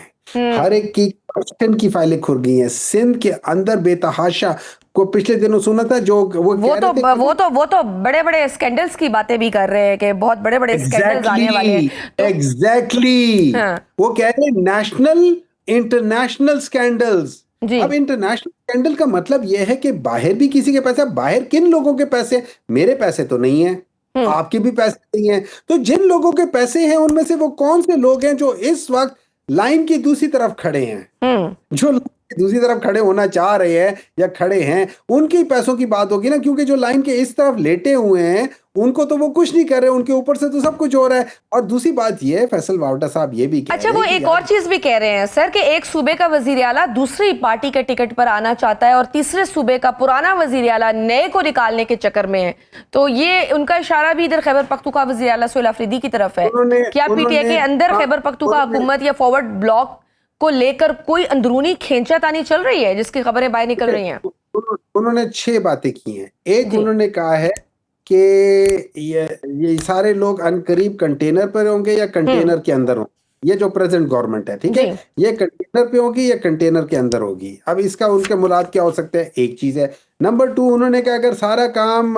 हर एक की करप्शन की फाइलें खुल गई हैं। सिंध के अंदर बेतहाशा को पिछले दिनों सुना था जो वो तो बड़े बड़े स्कैंडल्स की बातें भी कर रहे हैं कि बहुत बड़े बड़े स्कैंडल्स आने वाले हैं। एग्जैक्टली वो कह रहे हैं नेशनल इंटरनेशनल स्कैंडल्स। अब इंटरनेशनल स्कैंडल का मतलब यह है कि बाहर भी किसी के पैसे, बाहर किन लोगों के पैसे? मेरे पैसे तो नहीं है, आपके भी पैसे नहीं है। तो जिन लोगों के पैसे हैं उनमें से वो कौन से लोग हैं जो इस वक्त लाइन की दूसरी तरफ खड़े हैं, जो दूसरी तरफ खड़े होना चाह रहे हैं या खड़े हैं, उनके पैसों की बात होगी ना। क्योंकि जो लाइन के इस तरफ लेटे हुए हैं उनको तो वो कुछ नहीं कर रहे, उनके ऊपर से तो सब कुछ हो रहा है। और दूसरी बात ये, फैसल वावडा साहब ये भी कह अच्छा, वो एक और चीज भी कह रहे हैं सर कि एक सूबे का वजीर आला दूसरी पार्टी के टिकट पर आना चाहता है और तीसरे सूबे का पुराना वजीर आला नए को निकालने के चक्कर में है। तो ये उनका इशारा भी इधर खैबर पख्तूनख्वा वजीर आला सोहेल अफरीदी की तरफ है। क्या पीटीआई के अंदर खैबर पख्तूनख्वा हुकूमत या फॉरवर्ड ब्लॉक को लेकर कोई अंदरूनी खींचातानी चल रही है जिसकी खबरें बाहर निकल रही हैं? उन्होंने 6 बातें की हैं। एक, उन्होंने कहा है कि ये सारे लोग अनकरीब कंटेनर पर होंगे या कंटेनर के अंदर होंगे। ये जो प्रेजेंट गवर्नमेंट है, ठीक है, ये कंटेनर पे होगी या कंटेनर के अंदर होगी। अब इसका उनके मुराद क्या हो सकता है? एक चीज है। नंबर 2, उन्होंने कहा अगर सारा काम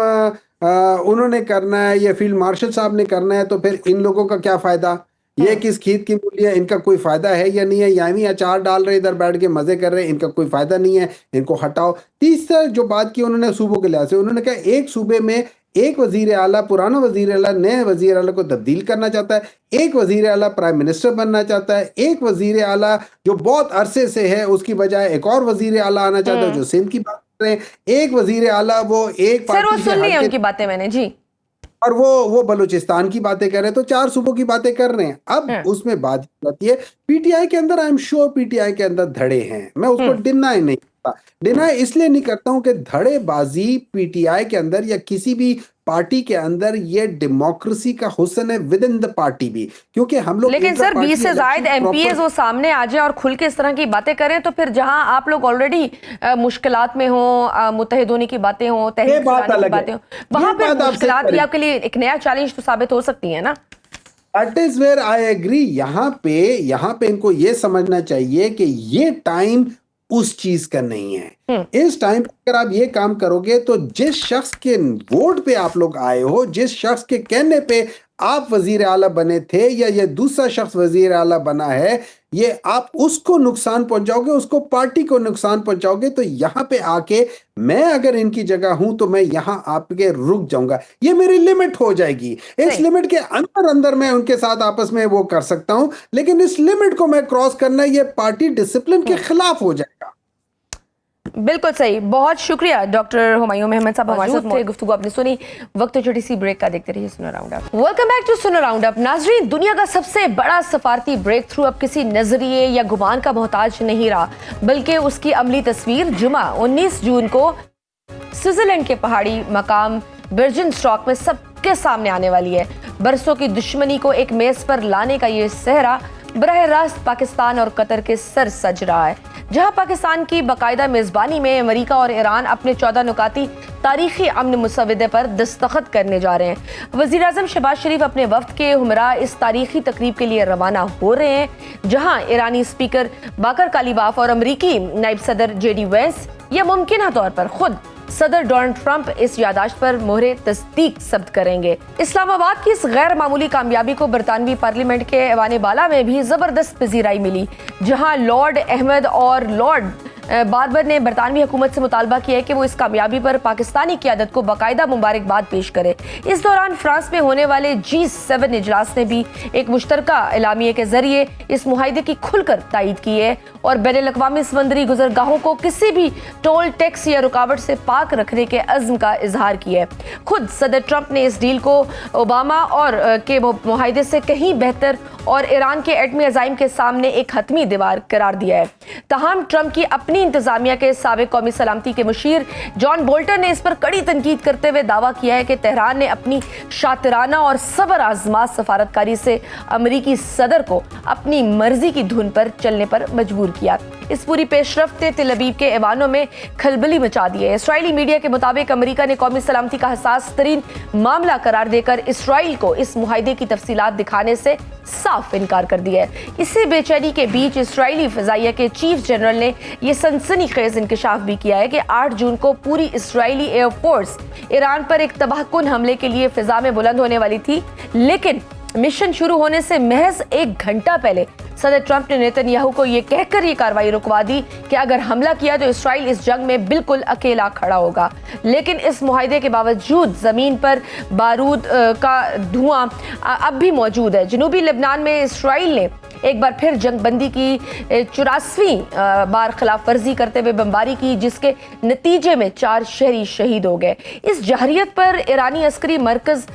उन्होंने करना है या फील्ड मार्शल साहब ने करना है तो फिर इन लोगों का क्या फायदा? ये किस खीत की मूली है, इनका कोई फायदा है या नहीं है? यानी अचार डाल रहे, इधर बैठ के मजे कर रहे हैं, इनका कोई फायदा नहीं है, इनको हटाओ। तीसरा जो बात की उन्होंने सूबों के लिहाज से, उन्होंने कहा एक सूबे में एक वजीर आला, पुराना वजीर आला नए वजीर आला को तब्दील करना चाहता है, एक वजीर आला प्राइम मिनिस्टर बनना चाहता है, एक वजीर आला जो बहुत अरसे से है उसकी बजाय एक और वजीर आला आना चाहता है जो सिंध की बात कर रहे हैं, एक वजीर आला वो एक पार्टी से सुन ली उनकी बातें मैंने जी, और वो बलूचिस्तान की बातें कर रहे हैं। तो 4 सूबों की बातें कर रहे हैं। अब उसमें बात आती है पीटीआई के अंदर, आई एम श्योर पीटीआई के अंदर धड़े हैं, मैं उसको डिनाई नहीं करता। डिनाई इसलिए नहीं करता हूं कि धड़ेबाजी पीटीआई के अंदर या किसी भी पार्टी के अंदर ये डेमोक्रेसी का हुस्न है विद इन द पार्टी भी, क्योंकि हम लोग, लेकिन सर 20 से ज्यादा एमपीएस वो सामने आ जाए और खुल के इस तरह की बातें करें तो फिर जहां आप लोग ऑलरेडी मुश्किलात में हो, मुत्तहिद होने की बातें हो, तहरीक चलाने की बातें हो, वहां पर मुश्किलात भी आपके लिए एक नया चैलेंज तो साबित हो सकती है ना। That is where I agree। यहाँ पे इनको ये समझना चाहिए कि ये टाइम उस चीज का नहीं है। इस टाइम अगर आप ये काम करोगे तो जिस शख्स के वोट पे आप लोग आए हो, जिस शख्स के कहने पे आप वजीर आला बने थे या ये दूसरा शख्स वजीर आला बना है, ये आप उसको नुकसान पहुंचाओगे, उसको पार्टी को नुकसान पहुंचाओगे। तो यहाँ पे आके मैं अगर इनकी जगह हूं तो मैं यहाँ आपके रुक जाऊंगा, ये मेरी लिमिट हो जाएगी। इस लिमिट के अंदर मैं उनके साथ आपस में वो कर सकता हूं, लेकिन इस लिमिट को मैं क्रॉस करना, ये पार्टी डिसिप्लिन के खिलाफ हो जाएगा। बिल्कुल सही। बहुत शुक्रिया डॉक्टर हुमायूं अहमद साहब हमारे साथ थे, गुफ्तगू आपने सुनी। वक्त छोटी सी ब्रेक का, देखते रहिए Suno round up. Welcome back to Suno round up. नाजरीन, दुनिया का सबसे बड़ा सफारती ब्रेक थ्रू अब किसी नजरिए या गुमान का मोहताज नहीं रहा, बल्कि उसकी अमली तस्वीर जुमा 19 जून को स्विट्जरलैंड के पहाड़ी मकाम बिर्जनस्टॉक में सबके सामने आने वाली है। बरसों की दुश्मनी को एक मेज पर लाने का ये सेहरा बरह रास्त पाकिस्तान और कतर के सर सज रहा है, जहां पाकिस्तान की बाकायदा मेजबानी में अमेरिका और ईरान अपने 14 नुकाती तारीखी अमन मुसवदे पर दस्तखत करने जा रहे हैं। वजीर आजम शहबाज शरीफ अपने वफ्द के हमरा इस तारीखी तकरीब के लिए रवाना हो रहे हैं, जहां ईरानी स्पीकर बाकर कालीबाफ और अमरीकी नायब सदर जेडी वेंस या मुमकिन तौर पर खुद सदर डोनाल्ड ट्रंप इस यादाश्त पर मोहरे तस्दीक सब्त करेंगे। इस्लामाबाद की इस गैर मामूली कामयाबी को बरतानवी पार्लियामेंट के ऐवान बाला में भी जबरदस्त पजीराई मिली, जहां लॉर्ड अहमद और लॉर्ड बारबर ने बरतानवी हुकूमत से मुतालबा किया है कि वो इस कामयाबी पर पाकिस्तानी क़यादत को बाकायदा मुबारकबाद पेश करे। इस दौरान फ्रांस में होने वाले G7 इजलास ने भी एक मुश्तरका एलामिये के जरिए इस मुआहिदे की खुलकर तायीद की है और बैनुल-अक़वामी समंदरी गुजरगाहों को किसी भी टोल टैक्स या रुकावट से पाक रखने के अज़्म का इजहार किया है। खुद सदर ट्रंप ने इस डील को ओबामा और के मुआहिदे से कहीं बेहतर और ईरान के एटमी अज़ाइम के सामने एक हतमी दीवार करार दिया है। तमाम ट्रंप की अपनी इंतजामिया के साबिक कौमी सलामती के मुशीर जॉन बोल्टन ने इस पर कड़ी तनकीद करते हुए दावा किया है कि तेहरान ने अपनी शातिराना और सबर आजमा सफारतकारी से अमरीकी सदर को अपनी मर्जी की धुन पर चलने पर मजबूर किया। इस पूरी पेशरफ्त ने तेल अवीव के ऐवानों में खलबली मचा दी है। इसराइली मीडिया के मुताबिक अमेरिका ने कौमी सलामती का हसास तरीन मामला करार देकर इसराइल को इस मुआहिदे की तफसीलात दिखाने से साफ इनकार कर दिया है। इसी बेचैनी के बीच इसराइली फ़िज़ाइया के चीफ जनरल ने यह सनसनीखेज इंकशाफ भी किया है कि 8 जून को पूरी इसराइली एयरफोर्स ईरान पर एक तबाहकुन हमले के लिए फ़िज़ा में बुलंद होने वाली थी, लेकिन मिशन शुरू होने से महज 1 घंटा पहले सदर ट्रंप ने नेतन्याहू को यह कहकर ये कार्रवाई रुकवा दी कि अगर हमला किया तो इसराइल इस जंग में बिल्कुल अकेला खड़ा होगा। लेकिन इस मुआहिदे के बावजूद जमीन पर बारूद का धुआं अब भी मौजूद है। जनूबी लेबनान में इसराइल ने एक बार फिर जंगबंदी की 84वीं बार खिलाफ वर्जी करते हुए बमबारी की, जिसके नतीजे में 4 शहरी शहीद हो गए। इस जहरियत पर ईरानी अस्करी मरकज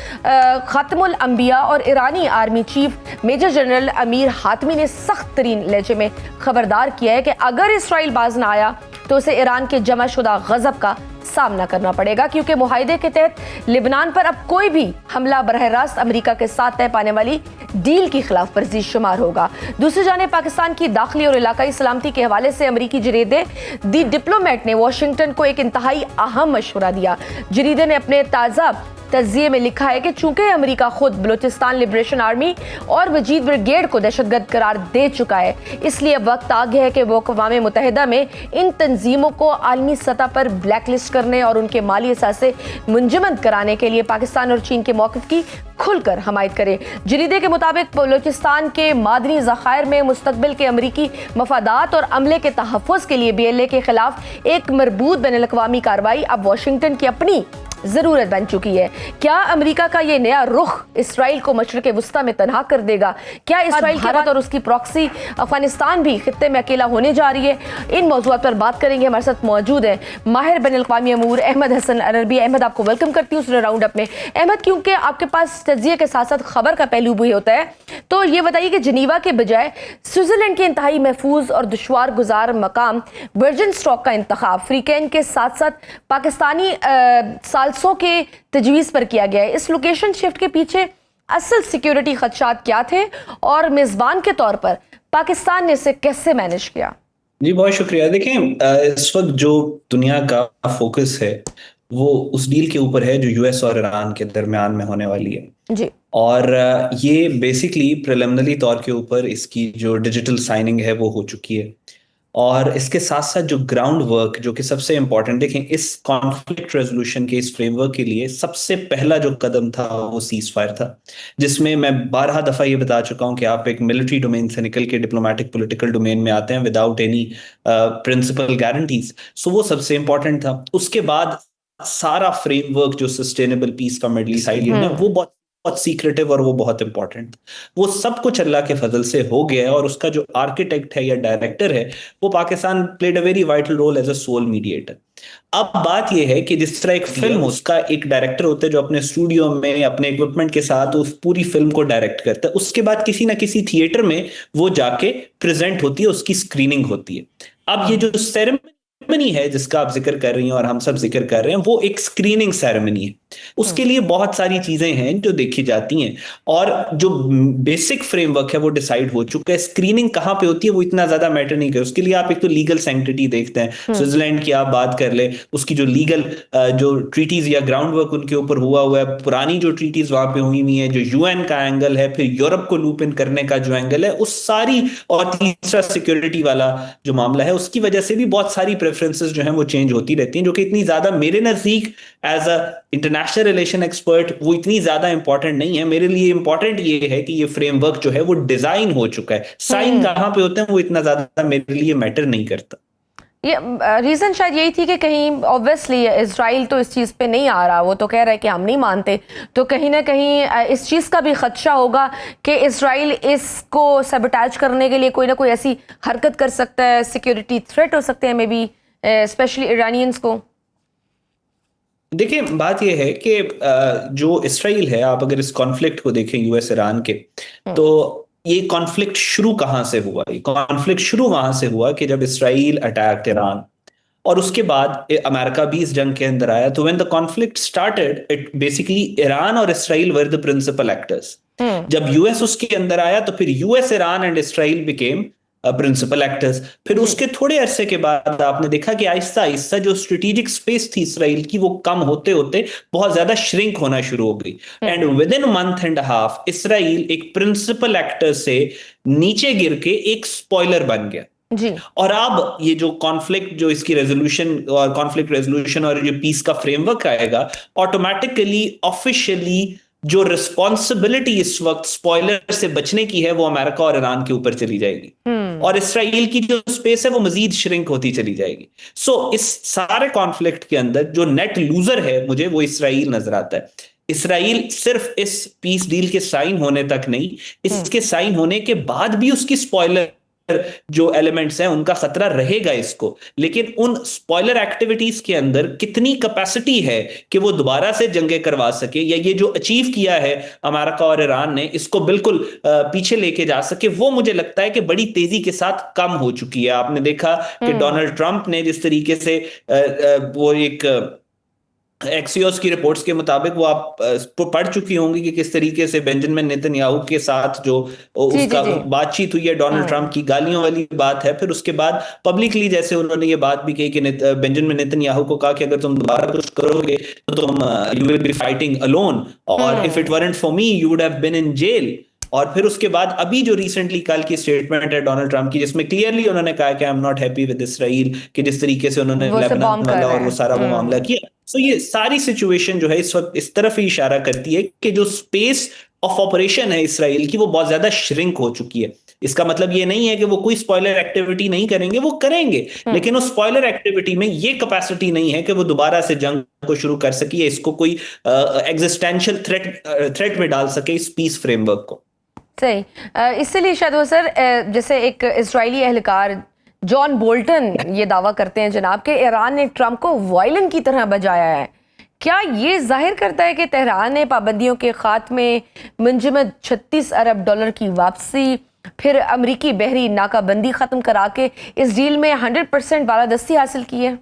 खातमुल अंबिया और ईरानी army chief major general Amir Hatami ने सख्त तरीन लहजे में खबरदार किया है कि अगर इसराइल बाज ना आया तो उसे ईरान के जमाशुदा गजब का सामना करना पड़ेगा, क्योंकि मुआहिदे के तहत लिबनान पर अब कोई भी हमला बरह रास्त अमेरिका के साथ तय पाने वाली डील की खिलाफ वर्जी शुमार होगा। दूसरी जानिब पाकिस्तान की दाखिली और इलाकाई सलामती के हवाले से अमेरिकी जरीदे दी डिप्लोमेट ने वाशिंगटन को एक इंतहाई अहम मशवरा दिया। जरीदे ने अपने ताज़ा तज़िये में लिखा है कि चूंकि अमेरिका खुद बलूचिस्तान लिबरेशन आर्मी और वजीद ब्रिगेड को दहशतगर्द करार दे चुका है, इसलिए अब वक्त आ गया है कि वो अक़वाम मुत्तहिदा में इन तंजीमों को आलमी सतह पर ब्लैकलिस्ट करने और उनके माली असासे मुंजमद कराने के लिए पाकिस्तान और चीन के मौक़िफ़ की खुलकर हमायत करे। जरीदे के मुताबिक बलूचिस्तान के मादनी ज़खायर में मुस्तकबिल के अमरीकी मफादात और अमले के तहफ़्फ़ुज़ के लिए BLA के खिलाफ एक मरबूत बैनुल-अक़वामी कार्रवाई अब वाशिंगटन की अपनी ज़रूरत बन चुकी है। क्या अमेरिका का ये नया रुख इसराइल को मशरिक़ वुस्ता में तनहा कर देगा? क्या इसराइल भारत और उसकी प्रॉक्सी अफगानिस्तान भी खित्ते में अकेला होने जा रही है? इन मौज़ूआत पर बात करेंगे। हमारे साथ मौजूद है माहिर बैनुल-अक़वामी अमूर अहमद हसन अरबी। अहमद, आपको वेलकम करती हूँ राउंड अप में। अहमद, क्योंकि आपके पास तज़िये के साथ साथ खबर का पहलू भी होता है, तो ये बताइए कि जनीवा के बजाय स्विट्ज़रलैंड के इंतहाई महफूज और दुश्वार गुजार मकाम वर्जिन स्टॉक का इंतखाब फ्रीकैन के साथ साथ पाकिस्तानी सालसों के तजवीज़ पर किया गया है। इस लोकेशन शिफ्ट के पीछे असल सिक्योरिटी खदशात क्या थे और मेज़बान के तौर पर पाकिस्तान ने इसे कैसे मैनेज किया? जी, बहुत शुक्रिया। देखें, इस वक्त जो दुनिया का फोकस है वो उस डील के ऊपर है जो यूएस और ईरान के दरमियान में होने वाली है जी। और ये बेसिकली प्रिलिमिनरी तौर के ऊपर इसकी जो डिजिटल साइनिंग है वो हो चुकी है और इसके साथ साथ जो ग्राउंड वर्क जो कि सबसे इम्पोर्टेंट, देखें इस कॉन्फ्लिक्ट रेजोल्यूशन के इस फ्रेमवर्क के लिए सबसे पहला जो कदम था वो सीज फायर था, जिसमें मैं 12 दफ़ा ये बता चुका हूं कि आप एक मिलिट्री डोमेन से निकल के डिप्लोमेटिक पॉलिटिकल डोमेन में आते हैं विदाउट एनी प्रिंसिपल गारंटीज। सो वो सबसे इम्पोर्टेंट था। उसके बाद सारा फ्रेमवर्क जो सस्टेनेबल पीस का मिडल ईस्ट आइडिया है वो बहुत सीक्रेटिव और वो बहुत इंपॉर्टेंट, वो सब कुछ अल्लाह के फजल से हो गया है और उसका जो आर्किटेक्ट है या डायरेक्टर है वो Pakistan played a very vital role as a sole mediator. अब बात यह है कि जिस तरह एक फिल्म उसका एक डायरेक्टर होता है जो अपने स्टूडियो में अपने इक्विपमेंट के साथ उस पूरी फिल्म को डायरेक्ट करता है, उसके बाद किसी ना किसी थिएटर में वो जाके प्रेजेंट होती है, उसकी स्क्रीनिंग होती है। अब ये जो सेरेमनी है जिसका आप जिक्र कर रही हैं और हम सब जिक्र कर रहे हैं वो एक स्क्रीनिंग सेरेमनी है। उसके लिए बहुत सारी चीजें हैं जो देखी जाती हैं, और जो बेसिक फ्रेमवर्क है वो डिसाइड हो चुका है। स्क्रीनिंग कहाँ पे होती है वो इतना ज्यादा मैटर नहीं करे, उसके लिए आप एक तो लीगल सैंक्टिटी देखते हैं। स्विट्जरलैंड की आप बात कर ले, उसकी जो लीगल जो ट्रीटीज या ग्राउंड वर्क उनके ऊपर हुआ है, पुरानी जो ट्रीटीज वहां पे हुई हुई है, जो यूएन का एंगल है, फिर यूरोप को लूप इन करने का जो एंगल है, उस सारी, और तीसरा सिक्योरिटी वाला जो मामला है, उसकी वजह से भी बहुत सारी प्रेफरेंसेस जो हैं वो चेंज होती रहती हैं, जो कि इतनी ज्यादा मेरे नजदीक as a international relation expert वो इतनी ज्यादा इंपॉर्टेंट नहीं है। मेरे लिए इंपॉर्टेंट ये है कि ये फ्रेमवर्क जो है वो डिजाइन हो चुका है, साइन कहां पे होते हैं वो इतना ज्यादा मेरे लिए मैटर नहीं करता। ये रीज़न शायद यही थी कि कहीं ऑब्वियसली इजराइल तो इस चीज़ पे नहीं आ रहा, वो तो कह रहा है कि हम नहीं मानते, तो कहीं ना कहीं इस चीज़ का भी खदशा होगा कि इजराइल इसको सबटाज करने के लिए कोई ना कोई ऐसी हरकत कर सकता है, सिक्योरिटी थ्रेट हो सकते हैं मे बी स्पेशली ईरानियंस को। देखिए बात यह है कि जो इसराइल है, आप अगर इस कॉन्फ्लिक्ट को देखें यूएस ईरान के, तो ये कॉन्फ्लिक्ट शुरू कहां से हुआ? ये कॉन्फ्लिक्ट शुरू वहां से हुआ कि जब इसराइल अटैक्ड ईरान, और उसके बाद अमेरिका भी इस जंग के अंदर आया। तो when the conflict started, it basically Iran और Israel were the principal actors. जब यूएस उसके अंदर आया तो फिर US, Iran and Israel became principal actors. फिर उसके थोड़े अरसे के बाद आपने देखा कि आहिस्ता आहिस्ता जो स्ट्रेटेजिक स्पेस थी इसराइल की वो कम होते होते बहुत ज्यादा श्रिंक होना शुरू हो गई, and with in month and half Israel एक प्रिंसिपल एक्टर से नीचे गिर के एक स्पॉइलर बन गया जी। और अब ये जो कॉन्फ्लिक्ट, जो इसकी रेजोल्यूशन और कॉन्फ्लिक्ट रेजोल्यूशन और जो पीस का फ्रेमवर्क आएगा, ऑटोमेटिकली ऑफिशियली जो रिस्पॉन्सिबिलिटी इस वक्त स्पॉइलर से बचने की है वो अमेरिका और ईरान के ऊपर चली जाएगी, और इसराइल की जो स्पेस है वो मजीद श्रिंक होती चली जाएगी। सो इस सारे कॉन्फ्लिक्ट के अंदर जो नेट लूजर है मुझे वो इसराइल नजर आता है। इसराइल सिर्फ इस पीस डील के साइन होने तक नहीं, इसके साइन होने के बाद भी उसकी स्पॉइलर जो एलिमेंट्स हैं उनका खतरा रहेगा इसको, लेकिन उन स्पॉइलर एक्टिविटीज के अंदर कितनी कैपेसिटी है कि वो दोबारा से जंगे करवा सके, या ये जो अचीव किया है अमेरिका और ईरान ने इसको बिल्कुल पीछे लेके जा सके, वो मुझे लगता है कि बड़ी तेजी के साथ कम हो चुकी है। आपने देखा कि डोनाल्ड ट्रंप ने जिस तरीके से वो एक एक्सियोस की रिपोर्ट्स के मुताबिक, वो आप पढ़ चुकी होंगी कि किस तरीके से बेंजामिन नेतन्याहू के साथ जो उसका बातचीत हुई है, डोनाल्ड ट्रंप की गालियों वाली बात है। फिर उसके बाद पब्लिकली जैसे उन्होंने ये बात भी कही कि बेंजामिन नेतन्याहू को कहा कि अगर तुम दोबारा कुछ करोगे तो तुम you will be fighting alone, और if it weren't for me you would have been in jail. और फिर उसके बाद अभी जो रिसेंटली कल की स्टेटमेंट है डोनाल्ड ट्रंप की, जिसमें क्लियरली उन्होंने कहा कि I am not happy with Israel, कि जिस तरीके से उन्होंने लेबनान वाला और वो सारा वो मामला किया। सो ये सारी सिचुएशन जो है इस वक्त इस तरफ ही इशारा करती है कि जो स्पेस ऑफ ऑपरेशन है इसराइल की वो बहुत ज्यादा श्रिंक हो चुकी है। इसका मतलब ये नहीं है कि वो कोई स्पॉइलर एक्टिविटी नहीं करेंगे, वो करेंगे, लेकिन उस स्पॉइलर एक्टिविटी में ये कैपेसिटी नहीं है कि वो दोबारा से जंग को शुरू कर सके, या इसको कोई एग्जिस्टेंशियल थ्रेट में डाल सके इस पीस फ्रेमवर्क को। सही, इसलिए शायद वो सर जैसे एक इजरायली एहलकार जॉन बोल्टन ये दावा करते हैं जनाब कि ईरान ने ट्रंप को वायलिन की तरह बजाया है। क्या ये जाहिर करता है कि तेहरान ने पाबंदियों के खात्मे, मुंजमद $36 अरब की वापसी, फिर अमरीकी बहरी नाकाबंदी ख़त्म करा के इस डील में 100% बालादस्ती हासिल की है?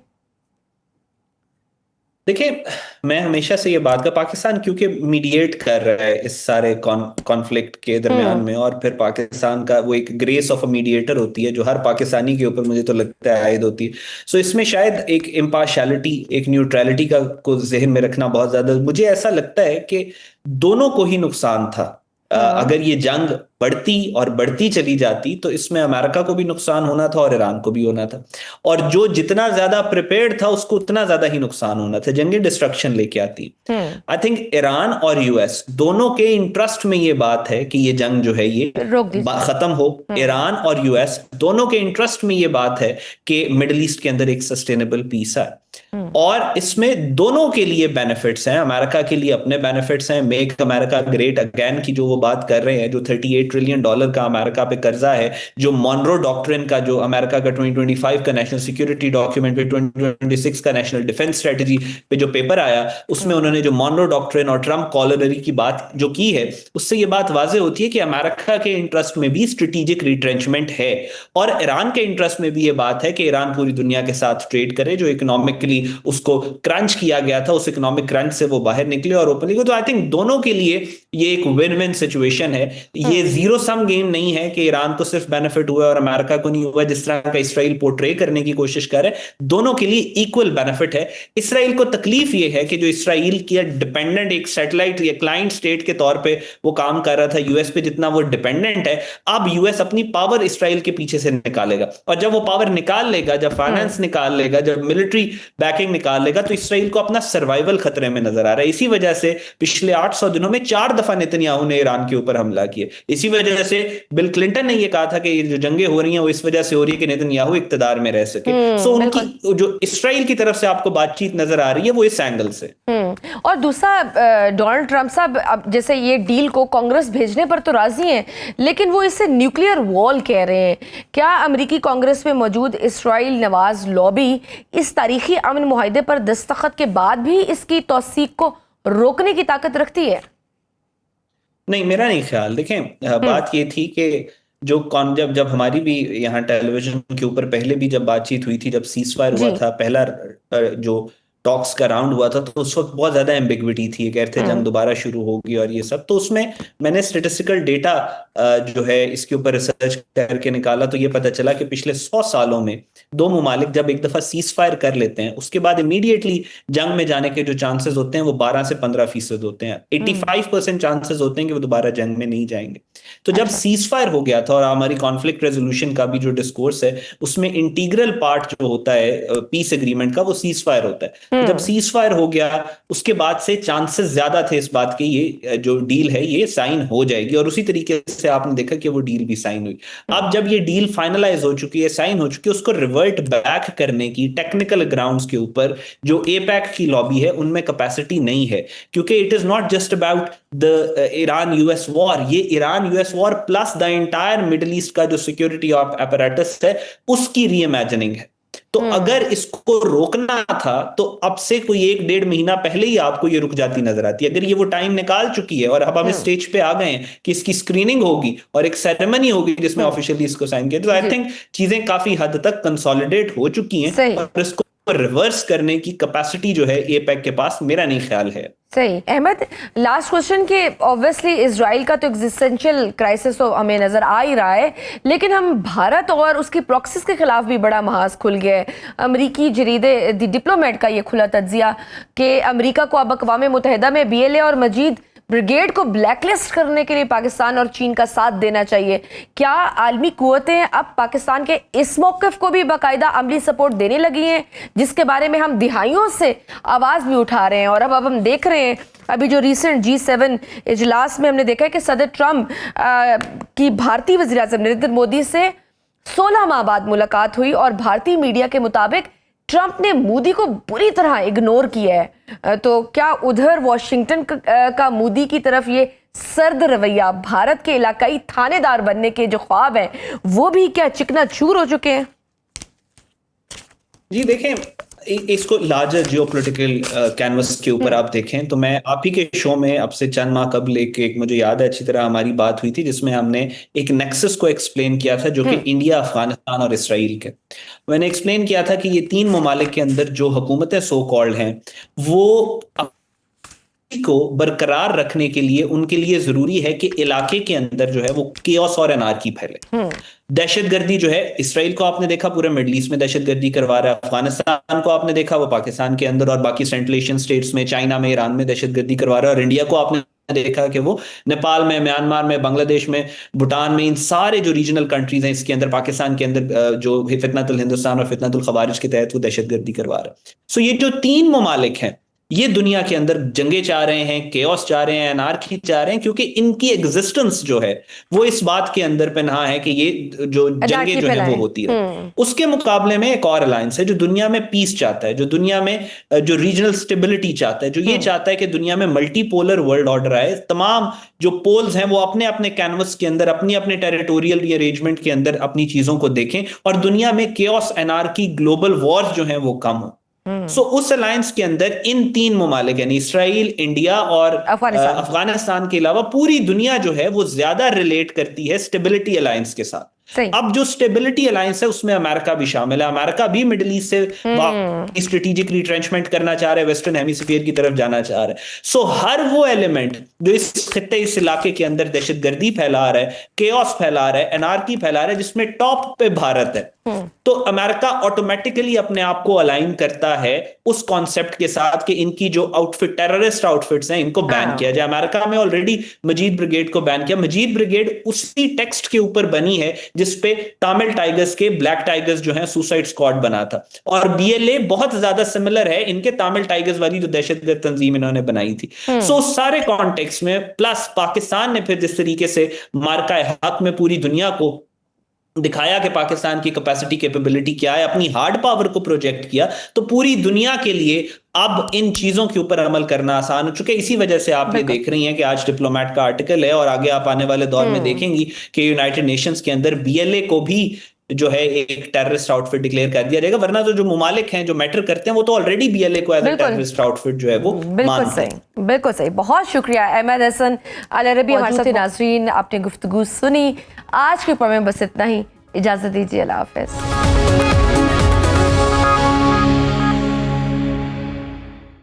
देखिए, मैं हमेशा से ये बात का, पाकिस्तान क्योंकि मीडिएट कर रहा है इस सारे कॉन्फ्लिक्ट के दरमियान में, और फिर पाकिस्तान का वो एक ग्रेस ऑफ अ मीडिएटर होती है जो हर पाकिस्तानी के ऊपर मुझे तो लगता है आयद होती है। सो इसमें शायद एक इम्पार्शियलिटी, एक न्यूट्रलिटी का को जहन में रखना बहुत ज्यादा, मुझे ऐसा लगता है कि दोनों को ही नुकसान था। अगर ये जंग बढ़ती और बढ़ती चली जाती तो इसमें अमेरिका को भी नुकसान होना था और ईरान को भी होना था, और जो जितना ज्यादा प्रिपेयर्ड था उसको उतना ज्यादा ही नुकसान होना था, जंगे डिस्ट्रक्शन लेके आती। आई थिंक ईरान और यूएस दोनों के इंटरेस्ट में ये बात है कि ये जंग जो है ये खत्म हो। ईरान और यूएस दोनों के इंटरेस्ट में ये बात है कि मिडिल ईस्ट के अंदर एक सस्टेनेबल पीस है, और इसमें दोनों के लिए बेनिफिट्स हैं। अमेरिका के लिए अपने बेनिफिट्स हैं, मेक अमेरिका ग्रेट अगेन की जो वो बात कर रहे हैं, जो $38 ट्रिलियन का अमेरिका पे कर्जा है, जो मॉनरो डॉक्ट्रिन का, जो अमेरिका का 2025 का नेशनल सिक्योरिटी डॉक्यूमेंट पे 2026 का नेशनल डिफेंस स्ट्रेटजी पे जो पेपर आया, उसमें उन्होंने जो मॉनरो डॉक्ट्रिन और ट्रंप कॉलररी की बात जो की है, उससे ये बात वाजे होती है कि अमेरिका के इंटरेस्ट में भी स्ट्रेटेजिक रिट्रेंचमेंट है, और ईरान के इंटरेस्ट में भी ये बात है कि ईरान पूरी दुनिया के साथ ट्रेड करे, जो इकोनॉमिकली उसको क्रंच किया गया था, उस इकोनॉमिक क्रंच से वो बाहर निकले और ओपनली को। तो आई थिंक दोनों के लिए ये एक विन विन सिचुएशन है। ये जीरो सम गेम नहीं है कि ईरान को सिर्फ बेनिफिट हुआ और अमेरिका को नहीं हुआ, जिस तरह का इसराइल पोर्ट्रे करने की कोशिश कर रहा है। दोनों के लिए इक्वल बेनिफिट है। इसराइल को तकलीफ ये है कि जो इसराइल की डिपेंडेंट एक सैटेलाइट या क्लाइंट स्टेट के तौर पे वो काम कर रहा था यूएस पे, जितना वो डिपेंडेंट है, अब यूएस अपनी पावर इसराइल के पीछे से निकालेगा। और जब वो पावर निकाल लेगा, जब फाइनेंस निकाल लेगा, जब मिलिट्री बैकिंग निकाल लेगा, तो इसराइल को अपना सर्वाइवल खतरे में नजर आ रहा है। इसी वजह से पिछले 800 दिनों में 4 दफा नेतन्याहू ने ईरान के ऊपर हमला किया। इसी वजह से बिल क्लिंटन ने यह कहा था कि ये जो जंगें हो रही हैं वो इस वजह से हो रही है कि नेतन्याहू इक्तदार में रह सके। सो उनकी जो इसराइल की तरफ से आपको बातचीत नजर आ रही है वो इस एंगल से। और दूसरा, डोनाल्ड ट्रंप साहब अब जैसे ये डील को कांग्रेस भेजने पर तो राजी हैं, लेकिन वो इसे न्यूक्लियर वॉल कह रहे हैं। क्या अमेरिकी कांग्रेस में मौजूद इसराइल नवाज लॉबी इस तारीखी अमन मुआहदे पर दस्तखत के बाद भी इसकी तौसीक को रोकने की ताकत रखती है? नहीं, मेरा नहीं ख्याल। देखें, बात ये थी कि जब हमारी भी यहाँ टेलीविजन के ऊपर पहले भी जब बातचीत हुई थी, जब सीज फायर हुआ था, पहला जो टॉक्स का राउंड हुआ था, तो उस वक्त बहुत ज्यादा एम्बिग्विटी थी, कहते थे जंग दोबारा शुरू होगी और ये सब। तो उसमें मैंने स्टेटिस्टिकल डेटा जो है इसके ऊपर रिसर्च करके निकाला, तो ये पता चला कि पिछले 100 सालों में दो मुमालिक जब एक दफा सीज फायर कर लेते हैं, उसके बाद इमीडिएटली जंग में जाने के जो चांसेस होते हैं वो 12 से 15% होते हैं। 85% चांसेस होते हैं कि वो दोबारा जंग में नहीं जाएंगे। तो जब सीज फायर हो गया था, और हमारी कॉन्फ्लिक्ट रेजोल्यूशन का भी जो डिस्कोर्स है उसमें इंटीग्रल पार्ट जो होता है पीस एग्रीमेंट का, वो सीज फायर होता है। तो जब सीज फायर हो गया, उसके बाद से चांसेस ज्यादा थे इस बात के ये जो डील है ये साइन हो जाएगी, और उसी तरीके से आपने देखा कि वो डील भी साइन हुई। अब जब ये डील फाइनलाइज हो चुकी है, साइन हो चुकी है, उसको रिवर्ट बैक करने की टेक्निकल ग्राउंड्स के ऊपर जो एपैक की लॉबी है उनमें कैपेसिटी नहीं है, क्योंकि it is not just about the Iran US war, ये Iran US war plus the entire Middle East का जो सिक्योरिटी apparatus है उसकी रीइमेजिनिंग है। तो अगर इसको रोकना था तो अब से कोई 1-1.5 महीना पहले ही आपको ये रुक जाती नजर आती है। अगर ये वो टाइम निकाल चुकी है और अब हम इस स्टेज पे आ गए हैं कि इसकी स्क्रीनिंग होगी और एक सेरेमनी होगी जिसमें ऑफिशियली इसको साइन किया, तो आई थिंक चीजें काफी हद तक कंसोलिडेट हो चुकी हैं और इसको रिवर्स करने की कैपेसिटी जो है एपेक के पास मेरा नहीं ख्याल है। सही। अहमद, लास्ट क्वेश्चन के ऑब्वियसली इजराइल का तो एग्जिस्टेंशियल क्राइसिस तो हमें नजर आ ही रहा है, लेकिन हम भारत और उसकी प्रॉक्सिस के खिलाफ भी बड़ा महाज खुल गया है। अमरीकी जरीदे द डिप्लोमेट का ये खुला तज्जिया कि अमरीका को अब अक़वाम मुत्तहिदा में BLA और मजीद ब्रिगेड को ब्लैकलिस्ट करने के लिए पाकिस्तान और चीन का साथ देना चाहिए। क्या आलमी कुव्वतें अब पाकिस्तान के इस मौक़िफ़ को भी बाकायदा अमली सपोर्ट देने लगी हैं, जिसके बारे में हम दिहाइयों से आवाज़ भी उठा रहे हैं? और अब हम देख रहे हैं अभी जो रिसेंट G7 इजलास में हमने देखा है कि सदर ट्रंप की भारतीय वज़ीर-ए-आज़म नरेंद्र मोदी से 16 माह बाद मुलाकात हुई और भारतीय मीडिया के मुताबिक ट्रंप ने मोदी को बुरी तरह इग्नोर किया है। तो क्या उधर वॉशिंगटन का मोदी की तरफ ये सर्द रवैया, भारत के इलाकाई थानेदार बनने के जो ख्वाब हैं, वो भी क्या चिकनाचूर हो चुके हैं? जी देखें, इसको लार्जर जियोपॉलिटिकल कैनवस के ऊपर आप देखें तो मैं आप ही के शो में अब से चंद माह कबल एक मुझे याद है अच्छी तरह हमारी बात हुई थी जिसमें हमने एक नेक्सस को एक्सप्लेन किया था जो कि इंडिया, अफगानिस्तान और इसराइल के। मैंने एक्सप्लेन किया था कि ये 3 ममालिक के अंदर जो हुकूमतें सो कॉल्ड हैं वो को बरकरार रखने के लिए उनके लिए जरूरी है कि इलाके के अंदर जो है वो केओस और एनार्की फैले। दहशतगर्दी जो है, इसराइल को आपने देखा पूरे मिडिल ईस्ट में दहशतगर्दी करवा रहा है, अफगानिस्तान को आपने देखा वो पाकिस्तान के अंदर और बाकी सेंट्रल एशियन स्टेट्स में, चाइना में, ईरान में दहशतगर्दी करवा रहा है, और इंडिया को आपने देखा कि वो नेपाल में, म्यांमार में, बांग्लादेश में, भूटान में, इन सारे जो रीजनल कंट्रीज हैं इसके अंदर, पाकिस्तान के अंदर जो फितनतुल हिंदुस्तान और फितनतुल खवारिज के तहत वो दहशतगर्दी करवा रहा है। सो ये जो 3 ममालिक हैं ये दुनिया के अंदर जंगे चाह रहे हैं, केओस चाह रहे हैं, अनार्की चाह रहे हैं, क्योंकि इनकी एग्जिस्टेंस जो है वो इस बात के अंदर पनाह है कि ये जो जंगे जो है वो होती है। उसके मुकाबले में एक और अलायंस है जो दुनिया में पीस चाहता है, जो दुनिया में जो रीजनल स्टेबिलिटी चाहता है, जो ये चाहता है कि दुनिया में मल्टीपोलर वर्ल्ड ऑर्डर आए, तमाम जो पोल्स हैं वो अपने अपने कैनवस के अंदर, अपनी अपने टेरिटोरियल रीअरेंजमेंट के अंदर अपनी चीजों को देखें और दुनिया में केओस, अनार्की, ग्लोबल वॉर्स जो है वो कम हो। सो उस अलायंस के अंदर इन 3 ममालिक यानी इसराइल, इंडिया और अफगानिस्तान के अलावा पूरी दुनिया जो है वो ज्यादा रिलेट करती है स्टेबिलिटी अलायंस के साथ। सही। अब जो स्टेबिलिटी अलायंस है उसमें अमेरिका भी शामिल है, अमेरिका भी मिडिल ईस्ट से स्ट्रेटेजिक रिट्रेंचमेंट करना चाह रहे हैं, वेस्टर्न हेमिस्फीयर की तरफ जाना चाह रहे हैं। सो हर वो एलिमेंट जो इस खित्ते, इस इलाके के अंदर दहशतगर्दी फैला रहा है, केओस फैला रहा है, एनार्की फैला रहा है, जिसमें टॉप पे भारत है, तो अमेरिका ऑटोमेटिकली अपने आप को अलाइन करता है उस कॉन्सेप्ट के साथ कि इनकी जो आउटफिट, टेररिस्ट आउटफिट्स हैं, इनको बैन किया जाए। अमेरिका में ऑलरेडी मजीद ब्रिगेड को बैन किया। मजीद ब्रिगेड उसी टेक्स्ट के ऊपर बनी है जिसपे तामिल टाइगर्स के ब्लैक टाइगर्स जो है सुसाइड स्क्वाड बना था, और बीएलए बहुत ज्यादा सिमिलर है इनके तामिल टाइगर्स वाली जो दहशतगर्द तंजीम इन्होंने बनाई थी। सो सारे कॉन्टेक्स्ट में प्लस पाकिस्तान ने फिर जिस तरीके से मार्का हक में पूरी दुनिया को दिखाया कि पाकिस्तान की कैपेसिटी, कैपेबिलिटी क्या है, अपनी हार्ड पावर को प्रोजेक्ट किया, तो पूरी दुनिया के लिए अब इन चीजों के ऊपर अमल करना आसान हो चुका है। इसी वजह से आप ये देख रही हैं कि आज डिप्लोमेट का आर्टिकल है, और आगे आप आने वाले दौर में देखेंगी कि यूनाइटेड नेशंस के अंदर बीएलए को भी जो है एक टेररिस्ट आउटफिट डिक्लेयर कर दिया जाएगा, वरना तो जो ममालिक हैं जो मैटर करते हैं वो तो ऑलरेडी बीएलए को एज ए टेररिस्ट आउटफिट जो है वो मानते हैं। बिल्कुल सही। बहुत शुक्रिया अहमद हसन अल अरबी हमारे साथ। नाज़रीन, आपने गुफ्तगू सुनी। आज के प्रोग्राम में बस इतना ही। इजाजत दीजिए, अल्लाह हाफ़िज़।